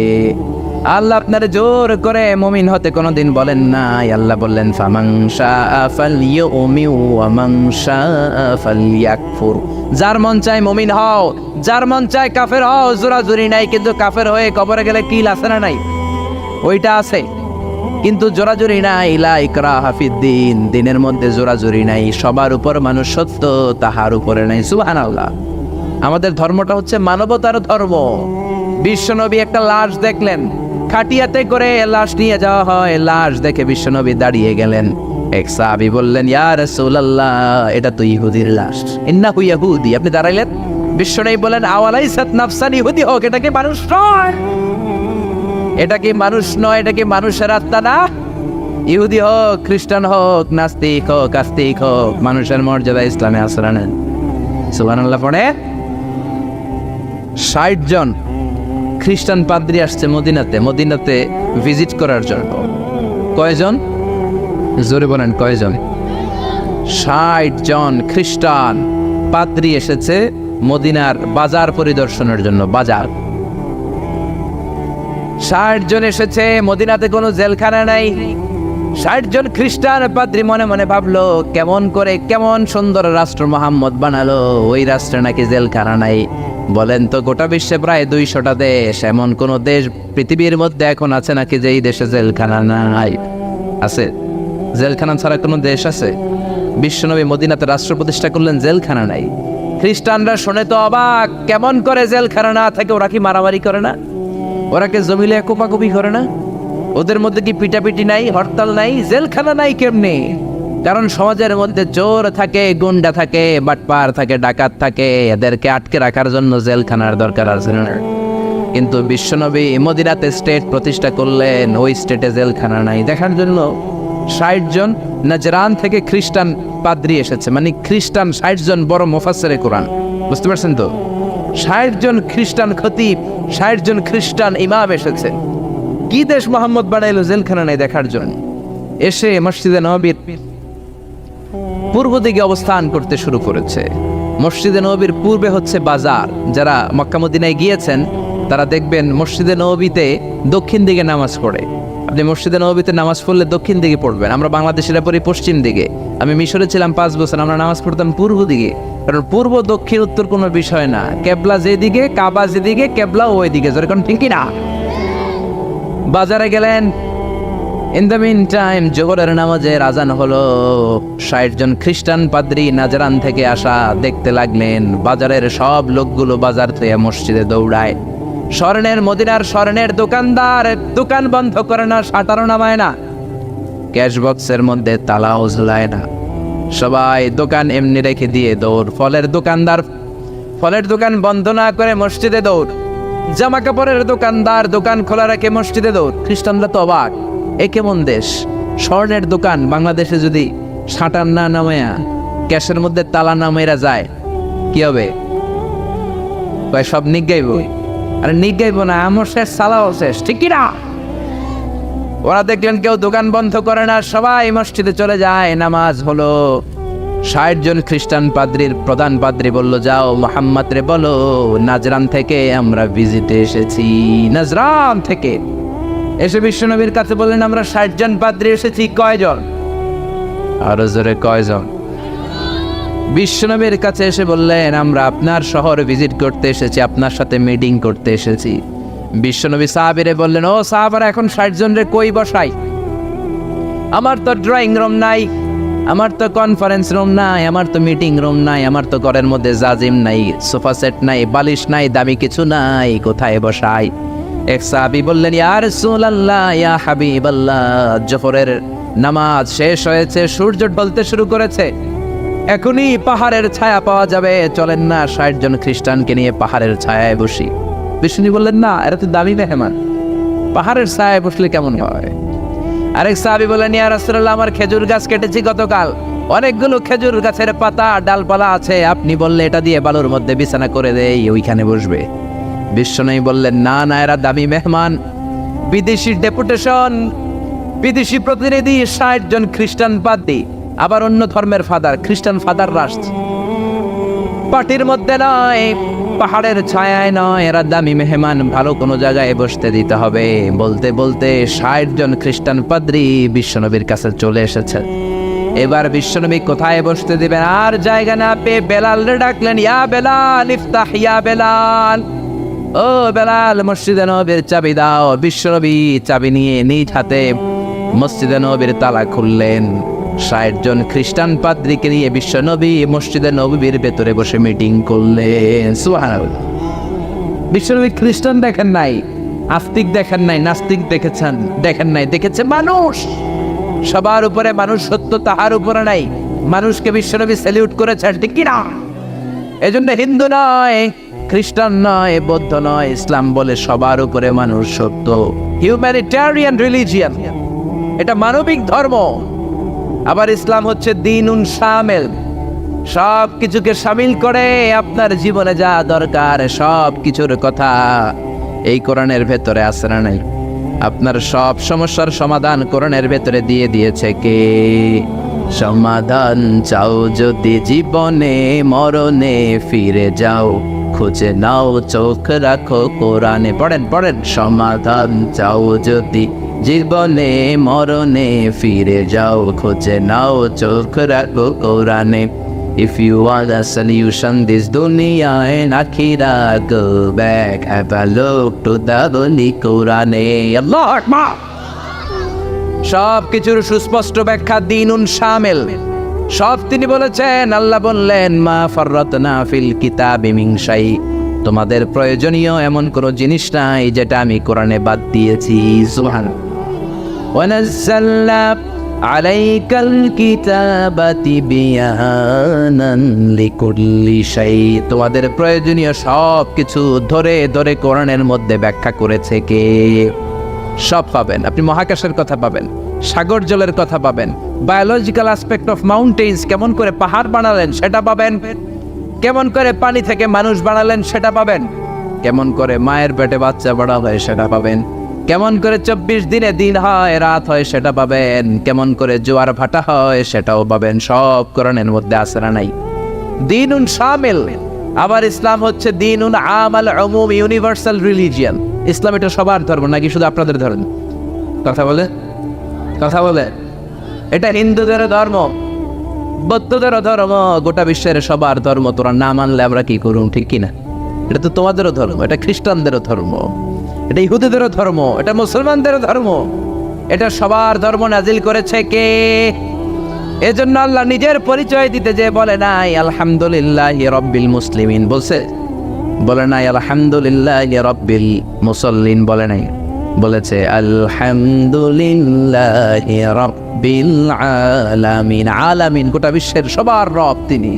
আল্লাহ আপনারে জোর করে মুমিন হতে কোনোদিন বলেন নাই। আল্লাহ বললেন ফামান শাআ ফালইউমিন ওয়া মান শাআ ফালইয়াকফুর। যার মন চায় মুমিন হও, যার মন চায় কাফের হও। জোরাজুরি নাই, কিন্তু কাফের হয়ে কবরে গেলে কিল আছে না নাই? ওইটা আছে, কিন্তু জোরাজুরি নাই। লা ইকরাহা ফিদ্দিন, দিনের মধ্যে জোরাজুরি নাই। সবার উপর মানুষ সত্য, তাহার উপরে নাই। সুবহানাল্লাহ। আমাদের ধর্মটা হচ্ছে মানবতার ধর্ম। বিশ্বনবী একটা লাশ দেখলেন, খাটিয়াতে করে লাশ নিয়ে যাওয়া হয়। লাশ দেখে বিশ্বনবী দাঁড়িয়ে গেলেন। এক সাহাবী বললেন ইয়া রাসূলুল্লাহ, এটা তো ইহুদির লাশ। ইন্নাহু ইয়াহুদি। আপনি দাঁড়াইলেন, বিশ্বনবী বলেন আওয়ালাইসাত নাফসান, ইহুদি হোক, এটা কি মানুষ নয়? এটা কি মানুষ নয়? এটা কি মানুষের আত্মা না? ইহুদি হোক, খ্রিস্টান হোক, নাস্তিক হোক, আস্তিক হোক, মানুষের মর্যাদা ইসলামে আসরা নেন। সুবহানাল্লাহ। পড়ে ৬০ জন খ্রিস্টান পাদ্রী আসছে মদিনাতে ভিজিট করার জন্য। কয়জন? জোরে বলেন কয়জন? ৬০ জন খ্রিস্টান পাদ্রী এসেছে মদিনার বাজার পরিদর্শনের জন্য। বাজার ৬০ জন এসেছে। মদিনাতে কোনো জেলখানা নাই। ৬০ জন খ্রিস্টান পাদ্রী মনে মনে ভাবলো কেমন করে, কেমন সুন্দর রাষ্ট্র মোহাম্মদ বানালো, ওই রাষ্ট্রে নাকি জেলখানা নাই। বলেন তো গোটা বিশ্বে প্রায় 200টা দেশ, এমন কোন দেশ পৃথিবীর মধ্যে এখন আছে নাকি যে এই দেশে জেলখানা নাই? আছে? জেলখানা ছাড়া কোনো দেশ আছে? বিশ্বনবী মদিনাতে রাষ্ট্র প্রতিষ্ঠা করলেন, জেলখানা নাই। খ্রিস্টানরা শুনে তো অবাক, কেমন করে জেলখানা না থাকে? ওরা কি মারামারি করে না? ওরা কি জমিলে কোপাকুপি করে না? ওদের মধ্যে কি পিটাপিটি নাই, হরতাল নাই? জেলখানা নাই কেমনে? কারণ সমাজের মধ্যে চোর থাকে, গুন্ডা থাকে, বাটপার থাকে, ডাকাত থাকে, এদেরকে আটকে রাখার জন্য জেলখানার দরকার আছে না। কিন্তু বিশ্বনবী মদিনাতে স্টেট প্রতিষ্ঠা করলেন, ওই স্টেটে জেলখানা নাই। দেখার জন্য 60 জন নাজরান থেকে খ্রিস্টান পাদ্রী এসেছে, মানে খ্রিস্টান 60 জন বড় মুফাসসিরে কোরআন, বুঝতে পারছেন তো? 60 জন খ্রিস্টান খতিব, 60 জন খ্রিস্টান ইমাম এসেছে। কি দেশ মোহাম্মদ বানাইলো জেলখানা নাই দেখার জন্য? এসে মসজিদে নববীর পূর্ব দিকে অবস্থান করতে শুরু করেছে। মসজিদে নববীর পূর্বে হচ্ছে বাজার। যারা মক্কা মদিনায় গিয়েছেন তারা দেখবেন মসজিদে নববীতে দক্ষিণ দিকে নামাজ পড়ে। আপনি মসজিদে নববীতে নামাজ পড়লে দক্ষিণ দিকে পড়বেন। আমরা বাংলাদেশিরা পড়ি পশ্চিম দিকে। আমি মিশরে ছিলাম 5 বছর, আমরা নামাজ পড়তাম পূর্ব দিকে। কারণ পূর্ব দক্ষিণ উত্তর কোনো বিষয় না, কেবলা যেদিকে, কাবা যেদিকে, কেবলা ওই দিকে। যেরকম ঠিক না? বাজারে গেলেন, ইন দ্য মিন টাইম জোহরের নামাজের আজান হলো। 60 জন খ্রিস্টান পাদ্রী নাজরান থেকে আসা দেখতে লাগলেন বাজারের সব লোকগুলো বাজার থেকে মসজিদে দৌড়ায়। স্বর্ণের মদিনার স্বর্ণের দোকানদার দোকান বন্ধ করে না, শাটারও নামায় না, ক্যাশ বক্সের মধ্যে তালাও ঝুলায় না, সবাই দোকান এমনি রেখে দিয়ে দৌড়। ফলের দোকানদার ফলের দোকান বন্ধ না করে মসজিদে দৌড়। জামা কাপড়ের দোকানদার দোকান খোলা রেখে মসজিদে দৌড়। খ্রিস্টানরা তো অবাক, এ কেমন দেশ? স্বর্ণের দোকান বাংলাদেশে যদি শাটার না নামায়া ক্যাশের মধ্যে তালা নামাইরা যায় কি হবে? সব নিগাইব। আরে নিগাইব না, আমার শেষ, সালাও শেষ, ঠিক কি না? ওরা দেখলেন কেউ দোকান বন্ধ করে না, সবাই মসজিদে চলে যায়। নামাজ হলো। 60 জন খ্রিস্টান পাদ্রীর প্রধান পাদ্রী বলল, যাও মুহাম্মদ রে বলো নাজরান থেকে আমরা ভিজিটে এসেছি। নাজরান থেকে এসে বিশ্বনবীর কাছে বললেন, আমরা 60 জন পাদ্রী এসেছি। কয়জন? আরো জোরে, কয়জন? বিশ্বনবীর কাছে এসে বললেন, আমরা আপনার শহর ভিজিট করতে এসেছি, আপনার সাথে মিটিং করতে এসেছি। বিশ্বনবী সাহাবীরে বললেন, ও সাহাবারা, এখন 60 জন রে কই বসাই? আমার তো ড্রয়িং রুম নাই, আমার তো কনফারেন্স রুম নাই, আমার তো মিটিং রুম নাই, আমার তো ঘরের মধ্যে জাজিম নাই, সোফা সেট নাই, বালিশ নাই, দামি কিছু নাই, কোথায় বসাই? এক সাহাবী বললেন, ইয়া রাসূলুল্লাহ, ইয়া হাবিবাল্লাহ, জোহরের নামাজ শেষ হয়েছে, সূর্য ঢলতে শুরু করেছে, এখনই পাহাড়ের ছায়া পাওয়া যাবে, চলেন না 60 জন খ্রিস্টানকে নিয়ে পাহাড়ের ছায়ায় বসি। বিষ্ণু বললেন, না, এরা তো দামি মেহমান, পাহাড়ের ছায়ায় বসলে কেমন হয়? আরেক সাহাবী বললেন, ইয়া রাসূলুল্লাহ, আমার খেজুর গাছ কেটেছি গতকাল, অনেকগুলো খেজুর গাছের পাতা ডালপালা আছে, আপনি বললে এটা দিয়ে বালুর মধ্যে বিছানা করে দেই, ওইখানে বসবে। বিশ্বনবী বললেন, না না, এরা দামি মেহমান, বিদেশি ডেপুটেশন, বিদেশি প্রতিনিধি, 60 জন খ্রিস্টান পাদ্রী, আবার অন্য ধর্মের ফাদার, খ্রিস্টান ফাদার রাষ্ট্র, পার্টির মধ্যে নয়, পাহাড়ের ছায়ায় নয়, এরা দামি মেহমান, ভালো কোনো জায়গায় বসতে দিতে হবে। বলতে বলতে 60 জন খ্রিস্টান পাদ্রী বিশ্বনবীর কাছে চলে এসেছে। এবার বিশ্বনবী কোথায় বসতে দিবেন আর জায়গা না পেয়ে বেলালরে ডাকলেন, ইয়া বেলাল ইফতাহ, ইয়া বেলাল, ও বেলাল, মসজিদে নববীর চাবি দাও। বিশ্বনবী চাবি নিয়ে নিজ হাতে মসজিদে নববীর তালা খুললেন। 60 জন খ্রিস্টান পাদ্রীকে নিয়ে বিশ্বনবী মসজিদে নববীর ভেতরে বসে মিটিং করলেন। সুবহানাল্লাহ। বিশ্বনবী খ্রিস্টান দেখেন নাই, আস্তিক দেখেন নাই, নাস্তিক দেখেন নাই, দেখেছে মানুষ। সবার উপরে মানুষ সত্য, তাহার উপরে নাই। মানুষকে বিশ্বনবী স্যালিউট করেছেন, ঠিক কি না? এজন্য হিন্দু নয়, খ্রিস্টান নয়, বৌদ্ধ নয়, ইসলাম বলে সবার উপরে মানুষ সত্য। হিউম্যানিটেরিয়ান রিলিজিয়ান, এটা মানবিক ধর্ম। আবার ইসলাম হচ্ছে দ্বীনুন শামিল, সব কিছুকে শামিল করে, আপনার জীবনে যা দরকার সব কিছুর কথা এই কোরআনের ভেতরে আছে না নাই? আপনার সব সমস্যার সমাধান কোরআনের ভেতরে দিয়ে দিয়েছে কে? সমাধান চাও যদি জীবনে, মরণে ফিরে যাও, খুঁজে নাও, চোখ রাখো কোরআনে। পড়েন। সমাধান চাও যদি জীবনে, মরণে ফিরে যাও, খুঁজে নাও, চোখ রাখো কোরআনে। If you want a solution this dunya and akhirah, go back, have a look to the Holy Quran. Allah Akbar. সব কিছুর সুস্পষ্ট ব্যাখ্যা দিনুন শামিল, সব তিনি বলেছেন। আল্লাহ বললেন মা ফাররাতনা ফিল কিতাবি মিন শাই, তোমাদের প্রয়োজনীয় এমন কোনো জিনিস নাই যেটা আমি কোরআনে বাদ দিয়েছি। সুবহানাল্লাহ। ওয়া নাযালনা আলাইকাল কিতাবা তিবয়ানান লিকুল্লি শাই, তোমাদের প্রয়োজনীয় সব কিছু ধরে ধরে কোরআনের মধ্যে ব্যাখ্যা করেছে কে? সব পাবেন আপনি, মহাকাশের কথা পাবেন, সাগর জলের কথা পাবেন, বায়োলজিক্যাল অ্যাসপেক্ট অফ মাউন্টেন্স, কেমন করে পাহাড় বানালেন সেটা পাবেন, কেমন করে পানি থেকে মানুষ বানালেন সেটা পাবেন, কেমন করে মায়ের পেটে বাচ্চা বড় হয় সেটা পাবেন, কেমন করে 24 দিনে দিন হয় রাত হয় সেটা পাবেন, কেমন করে জোয়ার ভাটা হয় সেটাও পাবেন। সব কোরআনের মধ্যে আছে না নাই? দিনুন শামিল। আবার ইসলাম হচ্ছে দিনুন আমাল উমুম, ইউনিভার্সাল রিলিজিয়ান। ইসলাম এটা সবার ধর্ম নাকি শুধু আপনাদের ধর্ম? কথা বলে এটা হিন্দুদের ধর্ম, বৌদ্ধদের ধর্ম, গোটা বিশ্বের সবার ধর্ম। তোরা না মানলে আমরা কি করুন, ঠিক কিনা? এটা তো তোমাদেরও ধর্ম, এটা খ্রিস্টানদেরও ধর্ম, এটা ইহুদিদেরও ধর্ম, এটা মুসলমানদেরও ধর্ম, এটা সবার ধর্ম নাজিল করেছে কে? এজন্য আল্লাহ নিজের পরিচয় দিতে যে বলে নাই আলহামদুলিল্লাহি রাব্বিল মুসলিমিন, বলে নাই আলহামদুলিল্লাহি রাব্বিল মুসাল্লিন, বলে নাই, বলেছে আলহামদুলিল্লাহি রাব্বিল আলামিন। আলামিন গোটা বিশ্বের সবার রব তিনি।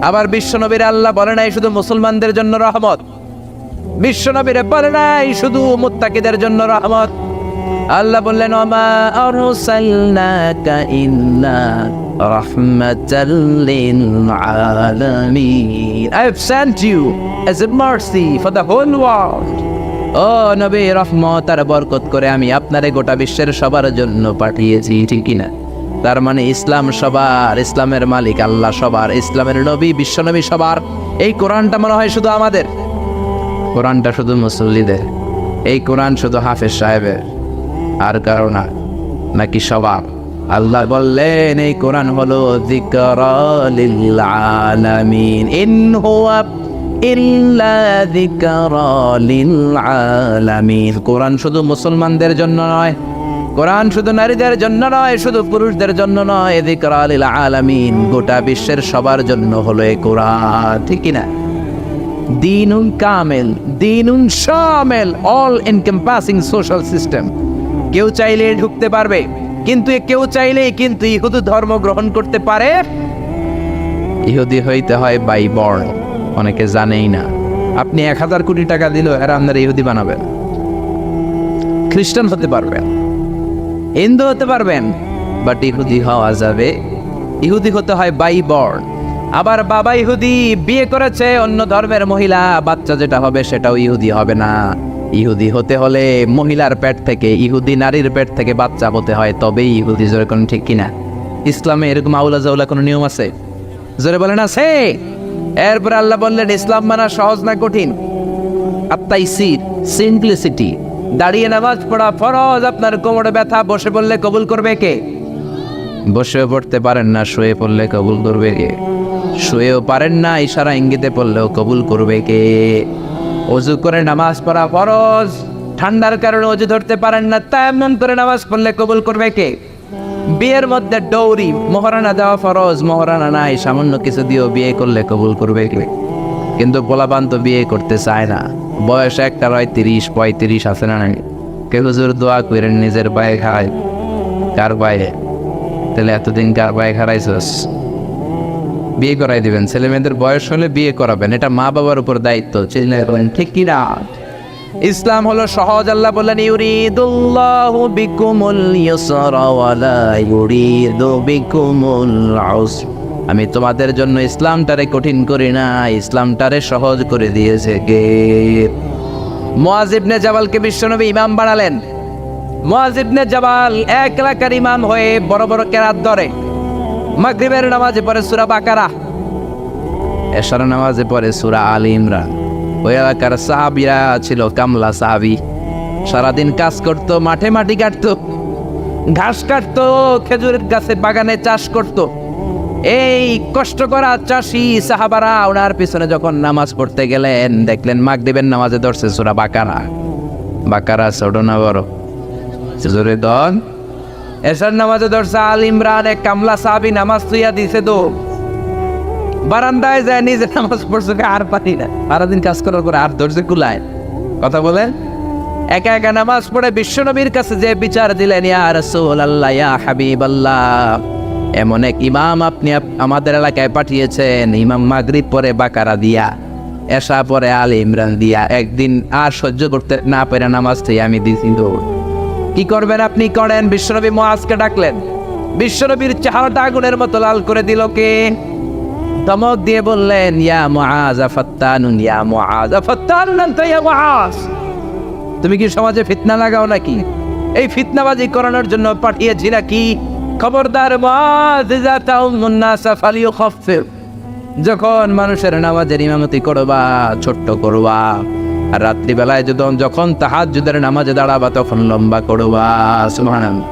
আবার বিশ্বনবীর আল্লাহ বলে নাই শুধু মুসলমানদের জন্য রহমত, বিশ্বনবীরে বলে নাই শুধু মুত্তাকিদের জন্য রহমত। আল্লাহ বললেন ওমা আরসালনাকা ইল্লা রাহমাতাল লিল আলামিন, I have sent you as a mercy for the whole world. ও নবী, রহমত আর বরকত করে আমি আপনারে গোটা বিশ্বের সবার জন্য পাঠিয়েছি, ঠিক কিনা? তার মানে ইসলাম সবার, ইসলামের মালিক আল্লাহ সবার, ইসলামের নবী বিশ্বনবী সবার। এই কোরআনটা মনে হয় শুধু আমাদের, কোরআনটা শুধু মুসল্লিদের, এই কোরআন শুধু হাফেজ সাহেবের, আর কারো না, নাকি সবার? আল্লাহ বললেন এই কোরআন হলো যিকরা লিল আলামিন, ইন হুয়া ইল্লা যিকরা লিল আলামিন। কোরআন শুধু মুসলমানদের জন্য নয়, কোরআন শুধু নারীদের জন্য নয়, শুধু পুরুষদের জন্য নয়, যিকরা লিল আলামিন, গোটা বিশ্বের সবার জন্য হলো এই কোরআন, ঠিক কিনা? দিনুন কামেল, দিনুন শামিল, অল এনকম্পাসিং সোশ্যাল সিস্টেম। কেউ চাইলে ঢুকতে পারবে, কিন্তু কেউ চাইলে কিন্তু ইহুদি ধর্ম গ্রহণ করতে পারে। ইহুদি হইতে হয় বাই বর্ণ, অনেকে জানেই না। আপনি 1000 কোটি টাকা দিলেও এরা আপনার ইহুদি বানাবেন। খ্রিস্টান হতে পারবেন, হিন্দু হতে পারবেন, বাট ইহুদি হওয়া যাবে। ইহুদি হতে হয় বাই বর্ণ। আবার বাবা ইহুদি, বিয়ে করেছে অন্য ধর্মের মহিলা, বাচ্চা যেটা হবে সেটাও ইহুদি হবে না। ইহুদি হতে হলে মহিলার পেট থেকে, ইহুদি নারীর পেট থেকে বাচ্চা হতে হয়, তবেই ইহুদি। জোরে কোন ঠিক কিনা? ইসলামে এরকম আউলা জাউলা কোনো নিয়ম আছে? জোরে বলেন আছে? এরপর আল্লাহ বললেন ইসলাম মানা সহজ না কঠিন? আত্মাইসির, সিম্পলিসিটি। দাঁড়িয়ে নামাজ পড়া ফরজ, আপনার কোমরে ব্যথা, বসে পড়লে কবুল করবে কে? বসেও পড়তে পারেন না, শুয়ে পড়লে কবুল করবে কে? শুয়েও পারেন না, ইশারা ইঙ্গিতে পড়লেও কবুল করবে কে? ওযু করে নামাজ পড়া ফরজ, ঠান্ডার কারণে ওযু ধরতে পারেন না, তায়াম্মুম করে নামাজ পড়লে কবুল করবে কে? বিয়ের মধ্যে ডৌরি, মোহরানা দেওয়া ফরজ, মোহরানা নাই, সামান্য কিছু দিয়েও বিয়ে করলে কবুল করবে কে? কিন্তু পোলাপান তো বিয়ে করতে চায় না, বয়স একটা হয় 30-35 আছে না নাই? কে হুজুর দোয়া করেন নিজের পায়ে খায়, কার পায়ে? তাহলে এতদিন কার পায়ে খারাইছস? বিয়ে করাই দিবেন, ছেলে মেয়েদের বয়স হলে বিয়ে করাবেন, এটা মা বাবার উপর দায়িত্ব। ঠিক কি না? ইসলাম হলো সহজ। আল্লাহ বললেন ইউরিদুল্লাহু বিকুমুল ইউসরা ওয়া লা ইউরিদু বিকুমুল উসর, আমি তোমাদের জন্য ইসলামটারে কঠিন করি না, ইসলামটারে সহজ করে দিয়েছে কে? মুআয ইবনে জাবালকে বিশ্বনবী ইমাম বানালেন। মুআয ইবনে জাবাল এক এলাকার ইমাম হয়ে বড় বড় কেরাত ধরে। মাগরিবের নামাজে পড়ে সূরা বাকারা, এশার নামাজে পড়ে সূরা আলী ইমরান। ওই এলাকার সাহাবীরা ছিল কামলা সাহাবী, সারাদিন কাজ করত, মাঠে মাটি কাটতো, ঘাস কাটতো, খেজুরের গাছের বাগানে চাষ করত। এই কষ্ট করা চাষি সাহাবারা ওনার পিছনে যখন নামাজ পড়তে গেলেন, দেখলেন মাগরিবের নামাজে ধরছে সূরা বাকারা। বাকারা ছোট না বড়? জোরে দন। এশার নামাজে ধরছে আল ইমরান। এক কামলা সাহাবী নামাজ তুইয়া দিছে তো বারান্দায় যায় নিজে নামাজ পড়ছে, আর পারি না, সারাদিন কাজ করার পরে আর ধৈর্য কুলায়। কথা বলেন। একা একা নামাজ পড়ে বিশ্বনবীর কাছে যে বিচার দিলেন, ইয়া রাসূলুল্লাহ, ইয়া হাবিবাল্লাহ, এমন এক ইমাম আপনি আমাদের এলাকায় পাঠিয়েছেন, ইমাম মাগরিব পরে বাকারা দিয়া, এশা পরে আল ইমরান দিয়া, একদিন আর সহ্য করতে না পেরে নামাজ থেকে আমি দিছি দৌড়। কি করবেন আপনি করেন। বিশ্বনবী মুআজকে ডাকলেন, বিশ্বনবীর চেহারাটা আগুনের মতো লাল করে দিল কে? ধমক দিয়ে বললেন, ইয়া মুআজ ফাত্তানুন, ইয়া মুআজ ফাত্তানুন আনতা ইয়া মুআজ, তুমি কি সমাজে ফিতনা লাগাও নাকি? এই ফিতনাবাজি করানোর জন্য পাঠিয়েছি নাকি? খবরদার মুআজ, ইযা তাউমুন নাস ফালিয়ুখাফফিফ, যখন মানুষের নামাজের ইমামতি করবা ছোট্ট করবা, আর রাত্রিবেলায় যখন তাহাজ্জুদের নামাজে দাঁড়াবা তখন লম্বা করবা। সুবহানাল্লাহ।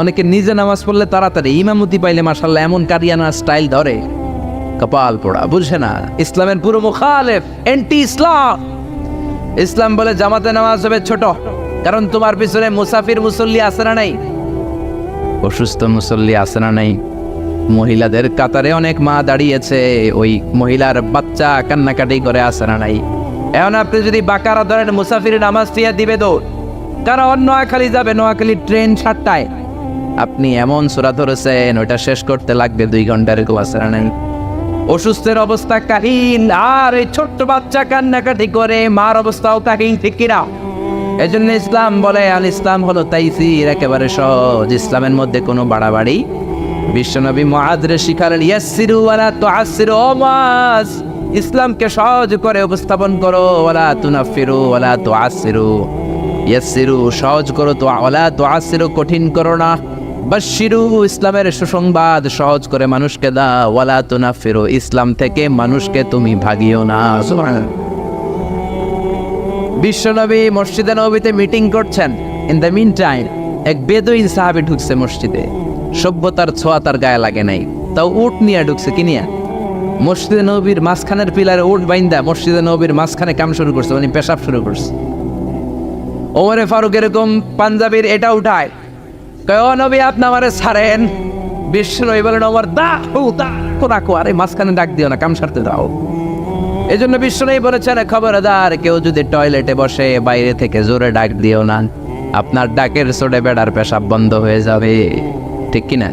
অনেকে নিজে নামাজ পড়লে তাড়াতাড়ি, ইমামতি পাইলে মাশাআল্লাহ এমন কারিয়ানা স্টাইল ধরে, কপাল পোড়া, বুঝে না ইসলামের পুরো মুখালেফ, অ্যান্টি ইসলাম। ইসলাম বলে জামাতে নামাজ হবে ছোট, কারণ তোমার পিছনে মুসাফির মুসল্লি আছে না নাই? অসুস্থ মুসল্লি আছে না নাই? মহিলাদের কাতারে অনেক মা দাঁড়িয়েছে, ওই মহিলার বাচ্চা কান্নাকাটি করে আছে না নাই? এখন আপনি যদি বাকারা ধরেন, মুসাফির নামাজ দিয়ে দিবে দৌড়, কারণ নোয়াখালী যাবে, নোয়াখালী ট্রেন 7টায়, আপনি এমন সূরা ধরেছেন ওইটা শেষ করতে লাগবে 2 ঘন্টার, কেউ আছে না নাই? অসুস্থের অবস্থা কাহিল, আর এই ছোট্ট বাচ্চা কান্নাকাটি করে, মার অবস্থাও কাহিল, ঠিক কিনা? এই জন্য ইসলাম বলে, আল ইসলাম হলো তাইসির, একেবারে সহজ, ইসলামের মধ্যে কোনো বাড়াবাড়ি। বিশ্বনবী মুআযরে শিখালেন, ইয়াসসিরু ওয়ালা তুআসসিরু, ও মুআয, ইসলামকে সহজ করে উপস্থাপন করো, ওয়ালা তুনাফিরু ওয়ালা তুআসসিরু, ইয়াসসিরু সহজ করো, তো ওয়ালা তুআসসিরু কঠিন করো না। বাশশিরু, ইসলামের সুসংবাদ সহজ করে মানুষকে দাও, ওয়ালা তুনাফিরু, ইসলাম থেকে মানুষকে তুমি ভাগিও না। সুবহানাল্লাহ। বিশ্বনবী মসজিদে নববীতে মিটিং করছেন, ইন দ্য মিন টাইম এক বেদুইন সাহাবী ঢুকছে মসজিদে, সভ্যতার ছোঁয়া তার গায়ে লাগে নাই, তাও উট নিয়ে ঢুকছে। কি নিয়ে? মসজিদে নববীর মাঝখানের পিলারে উট বাইন্দা মসজিদে নববীর মাঝখানে কাম শুরু করছে, মানে পেশাব শুরু করছে। ওমরে ফারুক এরকম পাঞ্জাবির এটা উঠায়, কয় ও নবী আপনি আমারে ছাড়েন। বিশ্বনবী বলেন, ওমর দা রাখো, আরে মাঝখানে ডাক দিও না, কাম সারতে দাও। এই জন্য বিশ্বনবী বলেছেন, খবরদার কেউ যদি টয়লেটে বসে বাইরে থেকে জোরে ডাক দিও না, আপনার ডাকের চোটে বেড়ার পেশাব বন্ধ হয়ে যাবে, ঠিক কিনা?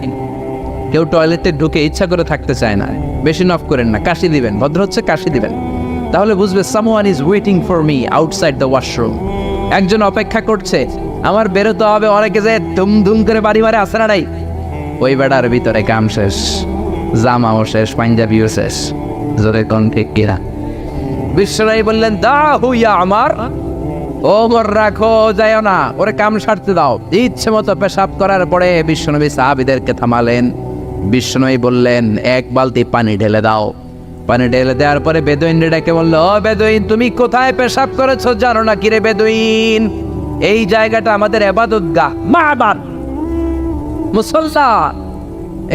কেউ টয়লেটে ঢুকে ইচ্ছা করে থাকতে চায় না, বেশি নফ করেন না, কাশি দিবেন, ভদ্র হচ্ছে কাশি দিবেন, তাহলে বুঝবে someone is waiting for me outside the washroom, একজন অপেক্ষা করছে, আমার বেরোতে হবে। অনেকে যে ধুম ধুম করে বাড়ি মারে, আসে না নাই? ওই বেড়ার ভিতরে কাম শেষ, জামাও শেষ, পাঞ্জাবিও শেষ, জোরে কোন ঠিক কিনা? বিশ্বনবী বললেন, দা হুইয়া আমার, ওমর রাখো, যাইও না, ওরে কাম সারতে দাও। ইচ্ছে মতো পেশাব করার পরে বিশ্বনবী সাহাবীদেরকে থামালেন। বিশ্বনবী বললেন, 1 বালতি পানি ঢেলে দাও। পানি ঢেলে দেওয়ার পরে বেদুইন ডেকে বললো, ও বেদুইন, তুমি কোথায় পেশাব করেছো জানো না কি রে বেদুইন? এই জায়গাটা আমাদের ইবাদতগাহ, মাবাদ, মুসল্লা,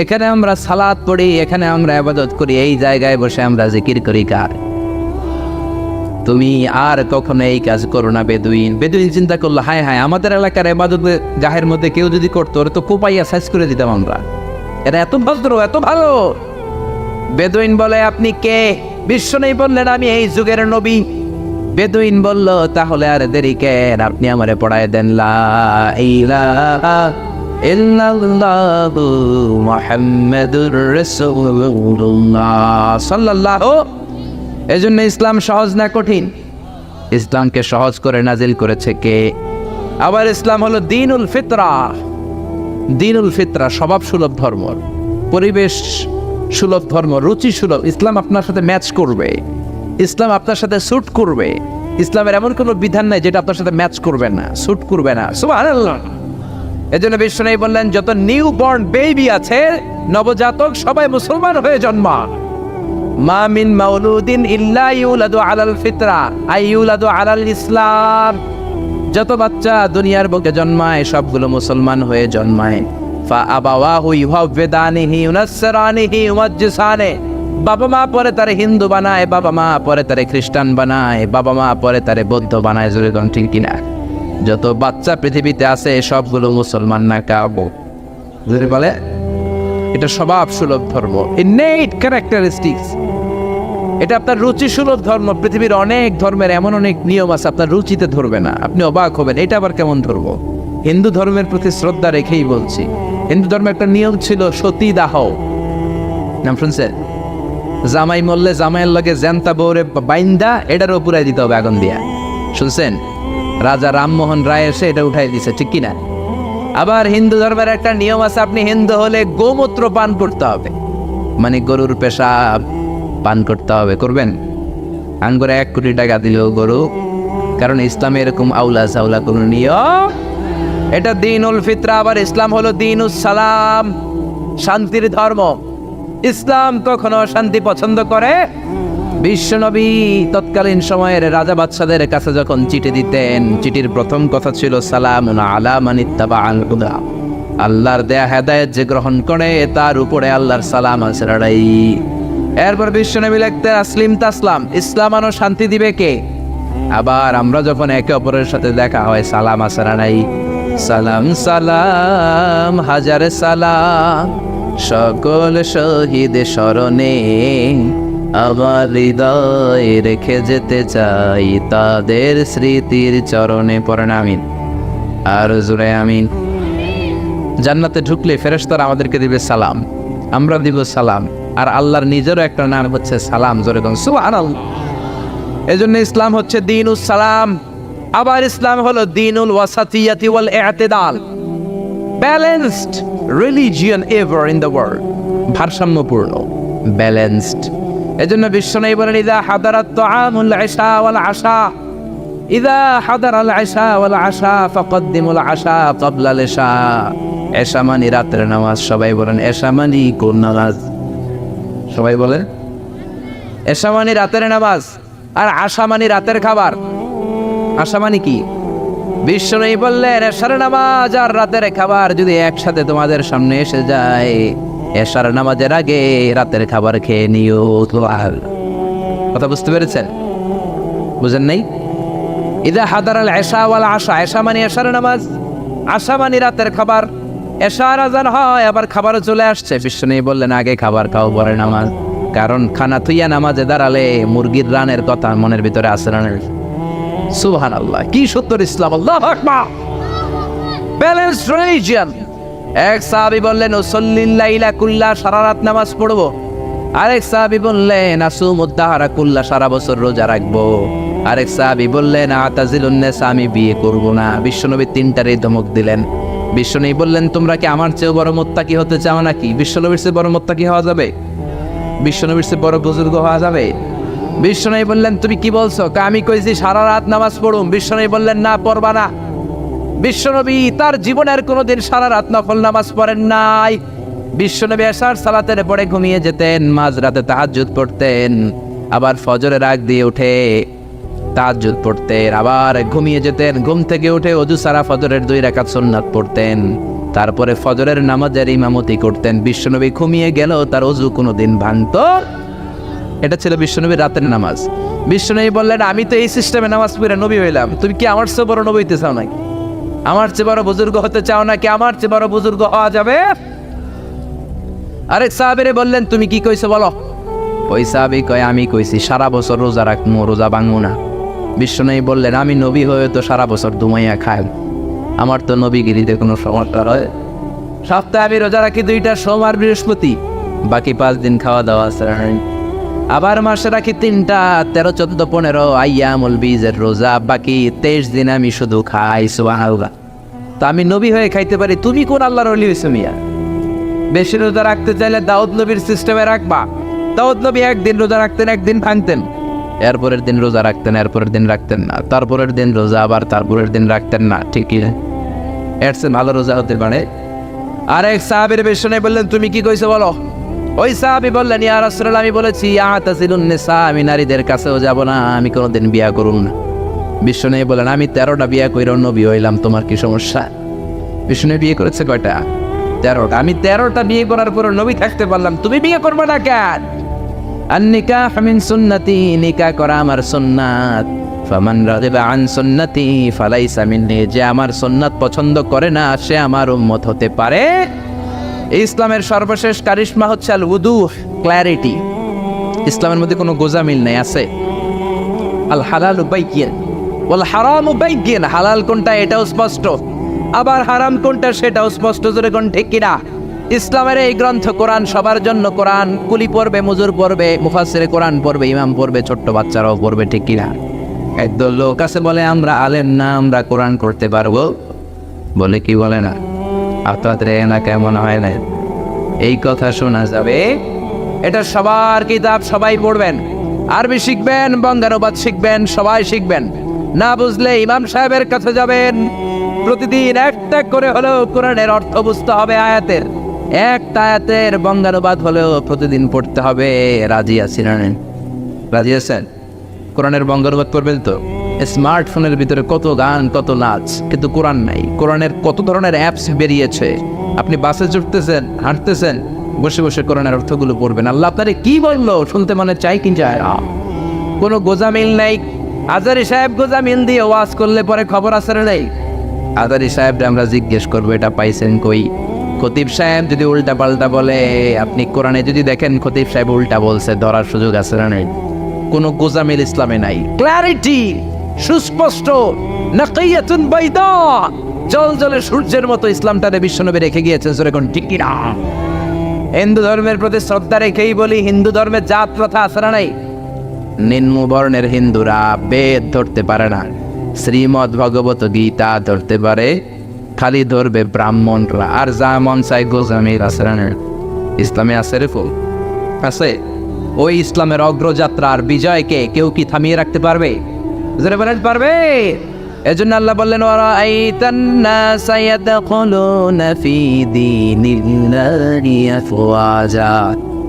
এখানে আমরা সালাত পড়ি, এখানে আমরা ইবাদত করি, এই জায়গায় বসে আমরা জিকির করি কার? তুমি আর কখনো এই কাজ করো না বেদুইন। বেদুইন চিন্তা করলো, হায় হায়, আমাদের এলাকার ইবাদত গাহের মধ্যে কেউ যদি করতো, ওরা তো কোপাইয়া সাইজ করে দিতাম আমরা, এরা এত ভদ্র, এত ভালো। বেদুইন বলে, আপনি কে? বিশ্বনবী বললেন, আমি এই যুগের নবী। বেদুইন বলল, তাহলে আর দেরি কেন, আপনি আমারে পড়ায় দেন লা ইলাহা ইল্লাল্লাহু মুহাম্মাদুর রাসূলুল্লাহ সাল্লাল্লাহু। এজন্য ইসলাম সহজ না কঠিন? ইসলামকে সহজ করে নাজিল করেছে কে? আবার ইসলাম হলো দ্বীনুল ফিতরা। দ্বীনুল ফিতরা স্বভাব সুলভ ধর্ম, পরিবেশ সুলভ ধর্ম, রুচি সুলভ। ইসলাম আপনার সাথে ম্যাচ করবে, ইসলাম আপনার সাথে স্যুট করবে। ইসলামের এমন কোনো বিধান নাই যেটা আপনার সাথে ম্যাচ করবে না, স্যুট করবে না। সুবহানাল্লাহ। এজন্য বিশ্বনবী বললেন, যত নিউ বর্ন বেবি আছে, নবজাতক, সবাই মুসলমান হয়ে জন্মায়। মা মিন মাউলুদিন ইল্লা ইউলাদু আলাল ফিতরা আই ইউলাদু আলাল ইসলাম। যত বাচ্চা দুনিয়ার বুকে জন্মায় সবগুলো মুসলমান হয়ে জন্মায়। ফাআবাওয়াহু ইউহাওয়িদানিহি ইউনাসসিরানিহি ইউমাজ্জিসানি, বাবা মা পরে তারে হিন্দু বানায়, বাবা মা পরে তারে খ্রিস্টান বানায়, বাবা মা পরে তারে বৌদ্ধ বানায়। জোরে কোন ঠিক কিনা? যত বাচ্চা পৃথিবীতে আছে সবগুলো মুসলমান না কাবো। জোরে বলে, এটা স্বভাব সুলভ ধর্ম, ইননেট ক্যারেক্টারিস্টিক্স। এটা আপনার রুচি সুলভ ধর্ম। পৃথিবীর অনেক ধর্মের এমন অনেক নিয়ম আছে আপনার রুচিতে ধরবে না, আপনি অবাক হবেন এটা আবার কেমন ধর্ম। হিন্দু ধর্মের প্রতি শ্রদ্ধা রেখেই বলছি, হিন্দু ধর্মের একটা নিয়ম ছিল সতী দাহ, নাম শুনছেন? জামাই মরলে জামাইয়ের লগে জ্যান্তা বউরে বাইন্দা এটারও পুরাই দিতে হবে আগুন দিয়া, শুনছেন? রাজা রামমোহন রায় এসে এটা উঠাই দিছে, ঠিক কিনা? আবার হিন্দু ধর্মের একটা নিয়ম আছে, আপনি হিন্দু হলে গোমূত্র পান করতে হবে, মানে গরুর পেশাব পান করতে হবে। করবেন? আঙ্গুরে 1 কোটি টাকা দিলেও গরু, কারণ ইসলামে এরকম আউলা সাউলা কোনো নিয়ম। এটা দ্বীনুল ফিতরা। আবার ইসলাম হলো দ্বীনুস সালাম, শান্তির ধর্ম। ইসলাম কখনো শান্তি পছন্দ করে? বিশ্বনবী তৎকালীন সময়ের রাজা বাদশাদের কাছে যখন চিঠি দিতেন, চিঠির প্রথম কথা ছিল সালামুন আলা মান ইত্তাবাআল হুদা, আল্লাহর দেয়া হেদায়েত যে গ্রহণ করে তার উপরে আল্লাহর সালাম আছে রাড়াই। এরপর বিশ্বনবী লিখতেন আসলিম তাসলাম, ইসলাম আনো শান্তি দিবে কে? আবার আমরা যখন একে অপরের সাথে দেখা হয় সালাম আছে রাড়াই, সালাম সালাম হাজার সালাম, সকল শহীদ স্মরণে আমার হৃদয় রেখে যেতে চাই তাদের স্মৃতির চরণে। পড়েন আমিন, আর জোরে আমিন। জান্নাতে ঢুকলে ফেরেশতারা আমাদেরকে দিবে সালাম, আমরা দিব সালাম, আর আল্লাহর নিজেরও একটা নাম হচ্ছে সালাম। জোরে কোন সুবহানাল্লাহ। এজন্য ইসলাম হচ্ছে দ্বীনুস সালাম। আবার ইসলাম হলো দ্বীনুল ওয়াসাতিয়াতি ওয়াল ই'তিদাল, balanced religion ever in the world, ভারসাম্যপূর্ণ, ব্যালেন্সড। এজন্য বিশ্বনবী বলেন ইযা হাদারাত তাআমুল ইশা ওয়াল আশা, ইযা হাদারাল ইশা ওয়াল আশা ফাকদ্দিমুল আশা ক্বাবলাল ইশা। ইশা মানে রাতের নামাজ। সবাই বলেন ইশা মানে কোন নামাজ? সবাই বলেন ইশা মানে রাতের নামাজ, আর আশা মানে রাতের খাবার। আশা মানে কি? বিশ্বনবী বললেন এশার নামাজ আর রাতের খাবার যদি একসাথে তোমাদের সামনে এসে যায়, এশার নামাজের আগে রাতের খাবার খেয়ে নিও। কথা বুঝতে পেরেছেন? বুঝেন নাই? ইদা হাদারাল ইশা ওয়াল আশা, ইশা মানে এশার নামাজ, আশা মানে রাতের খাবার। এশার আজান হয়, আবার খাবারও চলে আসছে। বিশ্বনবী বললেন আগে খাবার খাও পরে নামাজ, কারণ খানা থুইয়া নামাজে দাঁড়ালে মুরগির রানের কথা মনের ভিতরে আসে না। সুবহানাল্লাহ, কি সুন্দর ইসলাম! আল্লাহু আকবার। Balanced religion. এক সাহাবী বললেন উসাল্লিল লাইলা কুল্লা, সারা রাত নামাজ পড়বো। আরেক সাহাবী বললেন আসুমুদ দাহরা কুল্লা, সারা বছর রোজা রাখবো। আরেক সাহাবী বললেন আতাজিলুন নিসা, আমি বিয়ে করব না। বিশ্বনবী তিনটারই ধমক দিলেন। বিশ্বনবী বললেন তোমরা কি আমার চেয়ে বড় মুত্তাকি হতে চাও নাকি? বিশ্বনবীর চেয়ে বড় মুত্তাকি হওয়া যাবে? বিশ্বনবীর চেয়ে বড় বুজুর্গ হওয়া যাবে? বিশ্বনবী বললেন তুমি কি বলছো? আমি কইছি সারা রাত নামাজ পড়ুম। বিশ্বনবী বললেন না, পড়বা না। বিশ্বনবী তার জীবনের কোনোদিন সারা রাত নফল নামাজ পড়েন নাই। বিশ্বনবী এশার সালাতের পরে ঘুমিয়ে যেতেন, মাঝরাতে তাহাজ্জুদ পড়তেন, আবার ফজরের আগ দিয়ে উঠে তাহাজ্জুদ পড়তেন, আবার ঘুমিয়ে যেতেন। ঘুম থেকে উঠে ওযু সারা ফজরের 2 রাকাত সুন্নাত পড়তেন, তারপরে ফজরের নামাজের ইমামতি করতেন। বিশ্বনবী ঘুমিয়ে গেল, তার ওযু কোনোদিন ভাঙতো। এটা ছিল বিশ্বনবীর রাতের নামাজ। বিশ্বনবী বললেন আমি তো এই সিস্টেমে নামাজ পড়ে নবী হইলাম, তুমি কি আমার চেয়ে বড় নবী হইতে চাও নাকি? আমার চেয়ে বড় বুজুর্গ হতে চাও নাকি? আমার চেয়ে বড় বুজুর্গ হওয়া যাবে? আরেক সাহাবীরে বললেন তুমি কি কইছো বলো। ওই সাহাবী কয় আমি কইছি সারা বছর রোজা রাখবো, রোজা ভাঙবো না। বিশ্বনবী বললেন আমি নবী হয়ে তো সারা বছর দুমাইয়া খাই, আমার তো নবীগিরিতে কোনো সমস্যা হয়? সপ্তাহে আমি রোজা রাখি 2টা, সোমবার বৃহস্পতি, বাকি 5 দিন খাওয়া দাওয়া আছে। আবার মাসে রাখি 3টা, 13, 14, 15 আইয়ামুল বীজের রোজা, বাকি 23 দিন আমি শুধু খাই। সুবহানাল্লাহ। তা আমি নবী হয়ে খাইতে পারি, তুমি কোন আল্লাহর ওলি হইছো মিয়া? বেশি রোজা রাখতে চাইলে দাউদ নবীর সিস্টেমে রাখবা। দাউদ নবী একদিন রোজা রাখতেন, একদিন ভাঙতেন, এরপরের দিন রোজা রাখতেন, এরপরের দিন রাখতেন না, তারপরের দিন রোজা, আবার তারপরের দিন রাখতেন না। ঠিকই এর চেয়ে ভালো রোজা হতে পারে? আরেক সাহাবীর বিশ্বনবী বললেন তুমি কি কইছো বলো। ওই সাহাবী বললেন ইয়া রাসূলুল্লাহ আমি বলেছি আতাজিলুন নিসা, আমি নারীদের কাছেও যাব না, আমি কোনোদিন বিয়া করব না। বিশ্বনবী বললেন আমি 13টা বিয়া কইরা নবী হইলাম, তোমার কি সমস্যা? বিশ্বনবী বিয়ে করেছে কয়টা? 13টা। আমি 13টা বিয়ে করার পর নবী থাকতে পারলাম, তুমি বিয়ে করবে না কেন? আর নিকাহ মিন সুন্নতি, নিকাহ করা আমার সুন্নাত। ফামান রাগিবা আন সুন্নতি ফালাইসা মিন্নি, যে আমার সুন্নাত পছন্দ করে না সে আমার উম্মত হতে পারে। ইসলামের সর্বশেষ কারিশমা হচ্ছে আল উদুহ, ক্ল্যারিটি। ইসলামের মধ্যে কোনো গোজামিল নেই, আছে আল হালালু বাইয়িন ওয়াল হারামু বাইয়িন। হালাল কোনটা এটাও স্পষ্ট, আবার হারাম কোনটা সেটাও স্পষ্ট। জোরে কোন ঠিক কিনা? ইসলামের এই গ্রন্থ কোরআন, সবার জন্য কোরআন। কুলি পড়বে, মজুর পড়বে, মুফাসসিরে কোরআন পড়বে, ইমাম পড়বে, ছোট্ট বাচ্চারাও পড়বে, ঠিক কিনা? একদল লোক আছে বলে আমরা আলেম না, আমরা কোরআন করতে পারবো, বলে কি বলে না? আপনাদের না কেমন হয় না? এই কথা শোনা যাবে। এটা সবার কিতাব, সবাই পড়বেন, আরবি শিখবেন, বঙ্গানুবাদ শিখবেন, সবাই শিখবেন। না বুঝলে ইমাম সাহেবের কাছে যাবেন, প্রতিদিন একটা করে হলেও কোরআনের অর্থ বুঝতে হবে। আয়াতের একটা আয়াতের বঙ্গানুবাদ হলেও প্রতিদিন পড়তে হবে। রাজি আছি না? রাজি আছেন? কোরআনের বঙ্গানুবাদ করবেন তো? স্মার্টফোনের ভিতরে কত গান, কত নাচ, কিন্তু কোরআন নাই। কোরআনের কত ধরনের অ্যাপস বেরিয়েছে। আপনি বাসে চড়তেছেন, হাঁটতেছেন, বসে বসে কোরআনের অর্থগুলো পড়বেন। আল্লাহ আপনারে কি বললো শুনতে মনে চাই কি চায় না। কোনো গোজামিল নাই। আজারি সাহেব গোজামিল দিয়ে ওয়াজ করলে পরে খবর আছে না নেই? আজারি সাহেবরা আমরা জিজ্ঞেস করবো এটা পাইছেন কই? খতিব সাহেব যদি উল্টা পাল্টা বলে, আপনি কোরআনে যদি দেখেন খতিব সাহেব উল্টা বলছে, ধরার সুযোগ আছে না নেই? কোনো গোজামিল ইসলামে নাই। ক্ল্যারিটি, সুস্পষ্ট, নাকিয়াতুন বাইদা, জলজলে সূর্যের মতো ইসলামটারে বিশ্বনবী রেখে গিয়েছেন। জোরে কোন ঠিক কিনা? হিন্দু ধর্মের প্রতি শ্রদ্ধা রেখেই বলি, হিন্দু ধর্মের জাত প্রথা আছে না নাই? নিম্ন বর্ণের হিন্দুরা বেদ ধরতে পারে না, শ্রীমদ্ ভগবত গীতা ধরতে পারে, খালি ধরবে ব্রাহ্মণরা। আর যা মন চাই গোজামিল আছে না? ইসলামে আছে রে ফুল, আছে। ওই ইসলামের অগ্রযাত্রার বিজয়কে কেউ কি থামিয়ে রাখতে পারবে? জোরে বলেন পারবে? এজন্য আল্লাহ বললেন ওয়ারাআইতান নাসা ইয়াদখুলুনা ফি দীনিল্লাহি আফওয়াজা।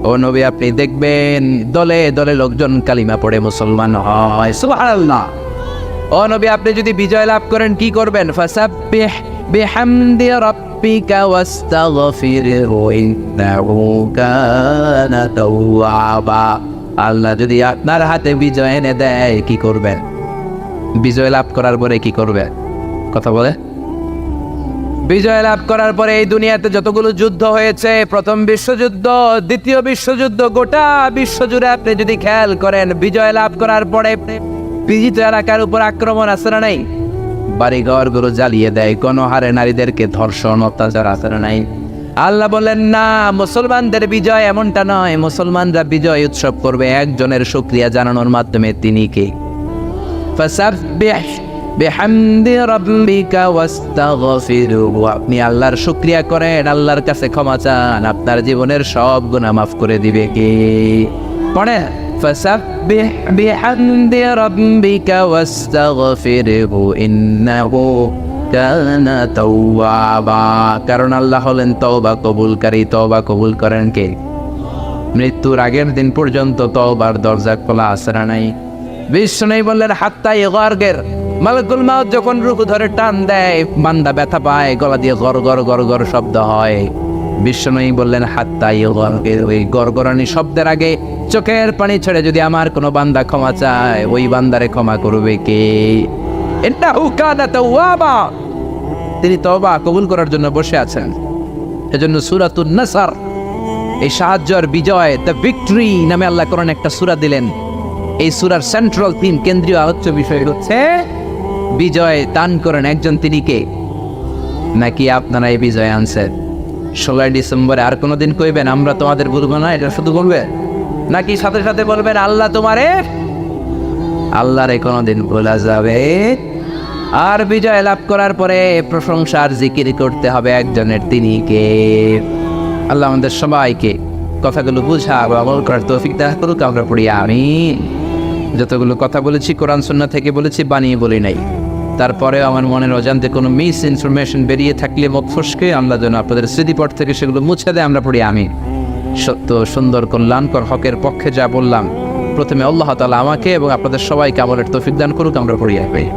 ও নবী, আপনি দেখবেন দলে দলে লোকজন কালিমা পড়ে মুসলমান হয়। সুবহানাল্লাহ। ও নবী, আপনি যদি বিজয় লাভ করেন কি করবেন? ফাসাব্বিহ বিহামদি রাব্বিকা ওয়াস্তাগফিরহু ইন্নাহু কানা তাওয়াবা। আল্লাহ যদি আপনার হাতে বিজয় এনে দেয় কি করবেন? বিজয় লাভ করার পরে কি করবে? কথা বলে। বিজয় লাভ করার পরে এই দুনিয়াতে যতগুলো যুদ্ধ হয়েছে, প্রথম বিশ্বযুদ্ধ, দ্বিতীয় বিশ্বযুদ্ধ, গোটা বিশ্বজুড়ে আপনি যদি খেয়াল করেন, বিজয় লাভ করার পরে বিজিত এলাকার উপর আক্রমণ আছে না নাই? বাড়িঘর গুলো জ্বালিয়ে দেয়, গণহারে নারীদেরকে ধর্ষণ, অত্যাচার আছে না নাই? আল্লাহ বলেন না, মুসলমানদের বিজয় এমনটা নয়। মুসলমানরা বিজয় উৎসব করবে একজনের শুকরিয়া জানানোর মাধ্যমে। তিনি কে? ফাসাব্বিহ বিহামদি রাব্বিকা ওয়াস্তাগফিরহু। আপনি আল্লাহর শুকরিয়া করেন, আল্লাহর কাছে ক্ষমা চান, আপনার জীবনের সব গুনাহ মাফ করে দিবে কে? পড়ে ফাসাব্বিহ বিহামদি রাব্বিকা ওয়াস্তাগফিরহু ইন্নাহু কানা তাওয়াবা। কারণ আল্লাহ হলেন তওবা কবুলকারী। তওবা কবুল করেন কে? মৃত্যুর আগের দিন পর্যন্ত তওবার দরজা খোলা আছে না নাই? বিষ্ণু বললেন হাত্তা ইগারগের, মালাকুল মাউত যখন রূহ ধরে টান দেয়, বান্দা ব্যথা পায়, গলা দিয়ে গর গর গর গর শব্দ হয়। বিষ্ণু বললেন হাত্তা ইগারগের, ওই গরগরানি শব্দের আগে চোখের পানি ছেড়ে যদি আমার কোনো বান্দা ক্ষমা চায়, ওই বান্দারে ক্ষমা করবে কে? ইন্নাহু কানা তাওয়াবা। তিনি তওবা কবুল করার জন্য বসে আছেন। এজন্য সূরাতুন নাসর, এই সাহায্যের বিজয়, দ্য ভিক্টরি নামে আল্লাহ কোরআন একটা সূরা দিলেন। এই সূরার সেন্ট্রাল থিম, কেন্দ্রীয় আলোচ্য বিষয় হচ্ছে বিজয় দান করেন একজন, তিনি কে? নাকি আপনারা এই বিজয় আনছেন? 16 ডিসেম্বরে আর কোনোদিন কইবেন আমরা তোমাদের বলবো না, এটা শুধু বলবেন? নাকি সাথে সাথে বলবেন আল্লাহ তোমারে? আল্লাহরে কোনোদিন ভোলা যাবে? আর বিজয় লাভ করার পরে প্রশংসার জিকির করতে হবে একজনের, তিনি কে? আল্লাহ আমাদের সবাইকে কথাগুলো বুঝা আমল করার তৌফিক দান করুক। আমরা পড়ি আমিন। যতগুলো কথা বলেছি কোরআন সুন্নাহ থেকে বলেছি, বানিয়ে বলি নাই। তারপরেও আমার মনের অজান্তে কোনো মিস ইনফরমেশন বেরিয়ে থাকলে মুখ ফসকে আল্লাহ যেন আপনাদের স্মৃতিপট থেকে সেগুলো মুছে দেয়। আমরা পড়ি আমিন। সত্য, সুন্দর, কল্যাণকর, হকের পক্ষে যা বললাম, প্রথমে আল্লাহ তাআলা আমাকে এবং আপনাদের সবাইকে আমলের তৌফিক দান করুক। আমরা পড়ি আমিন।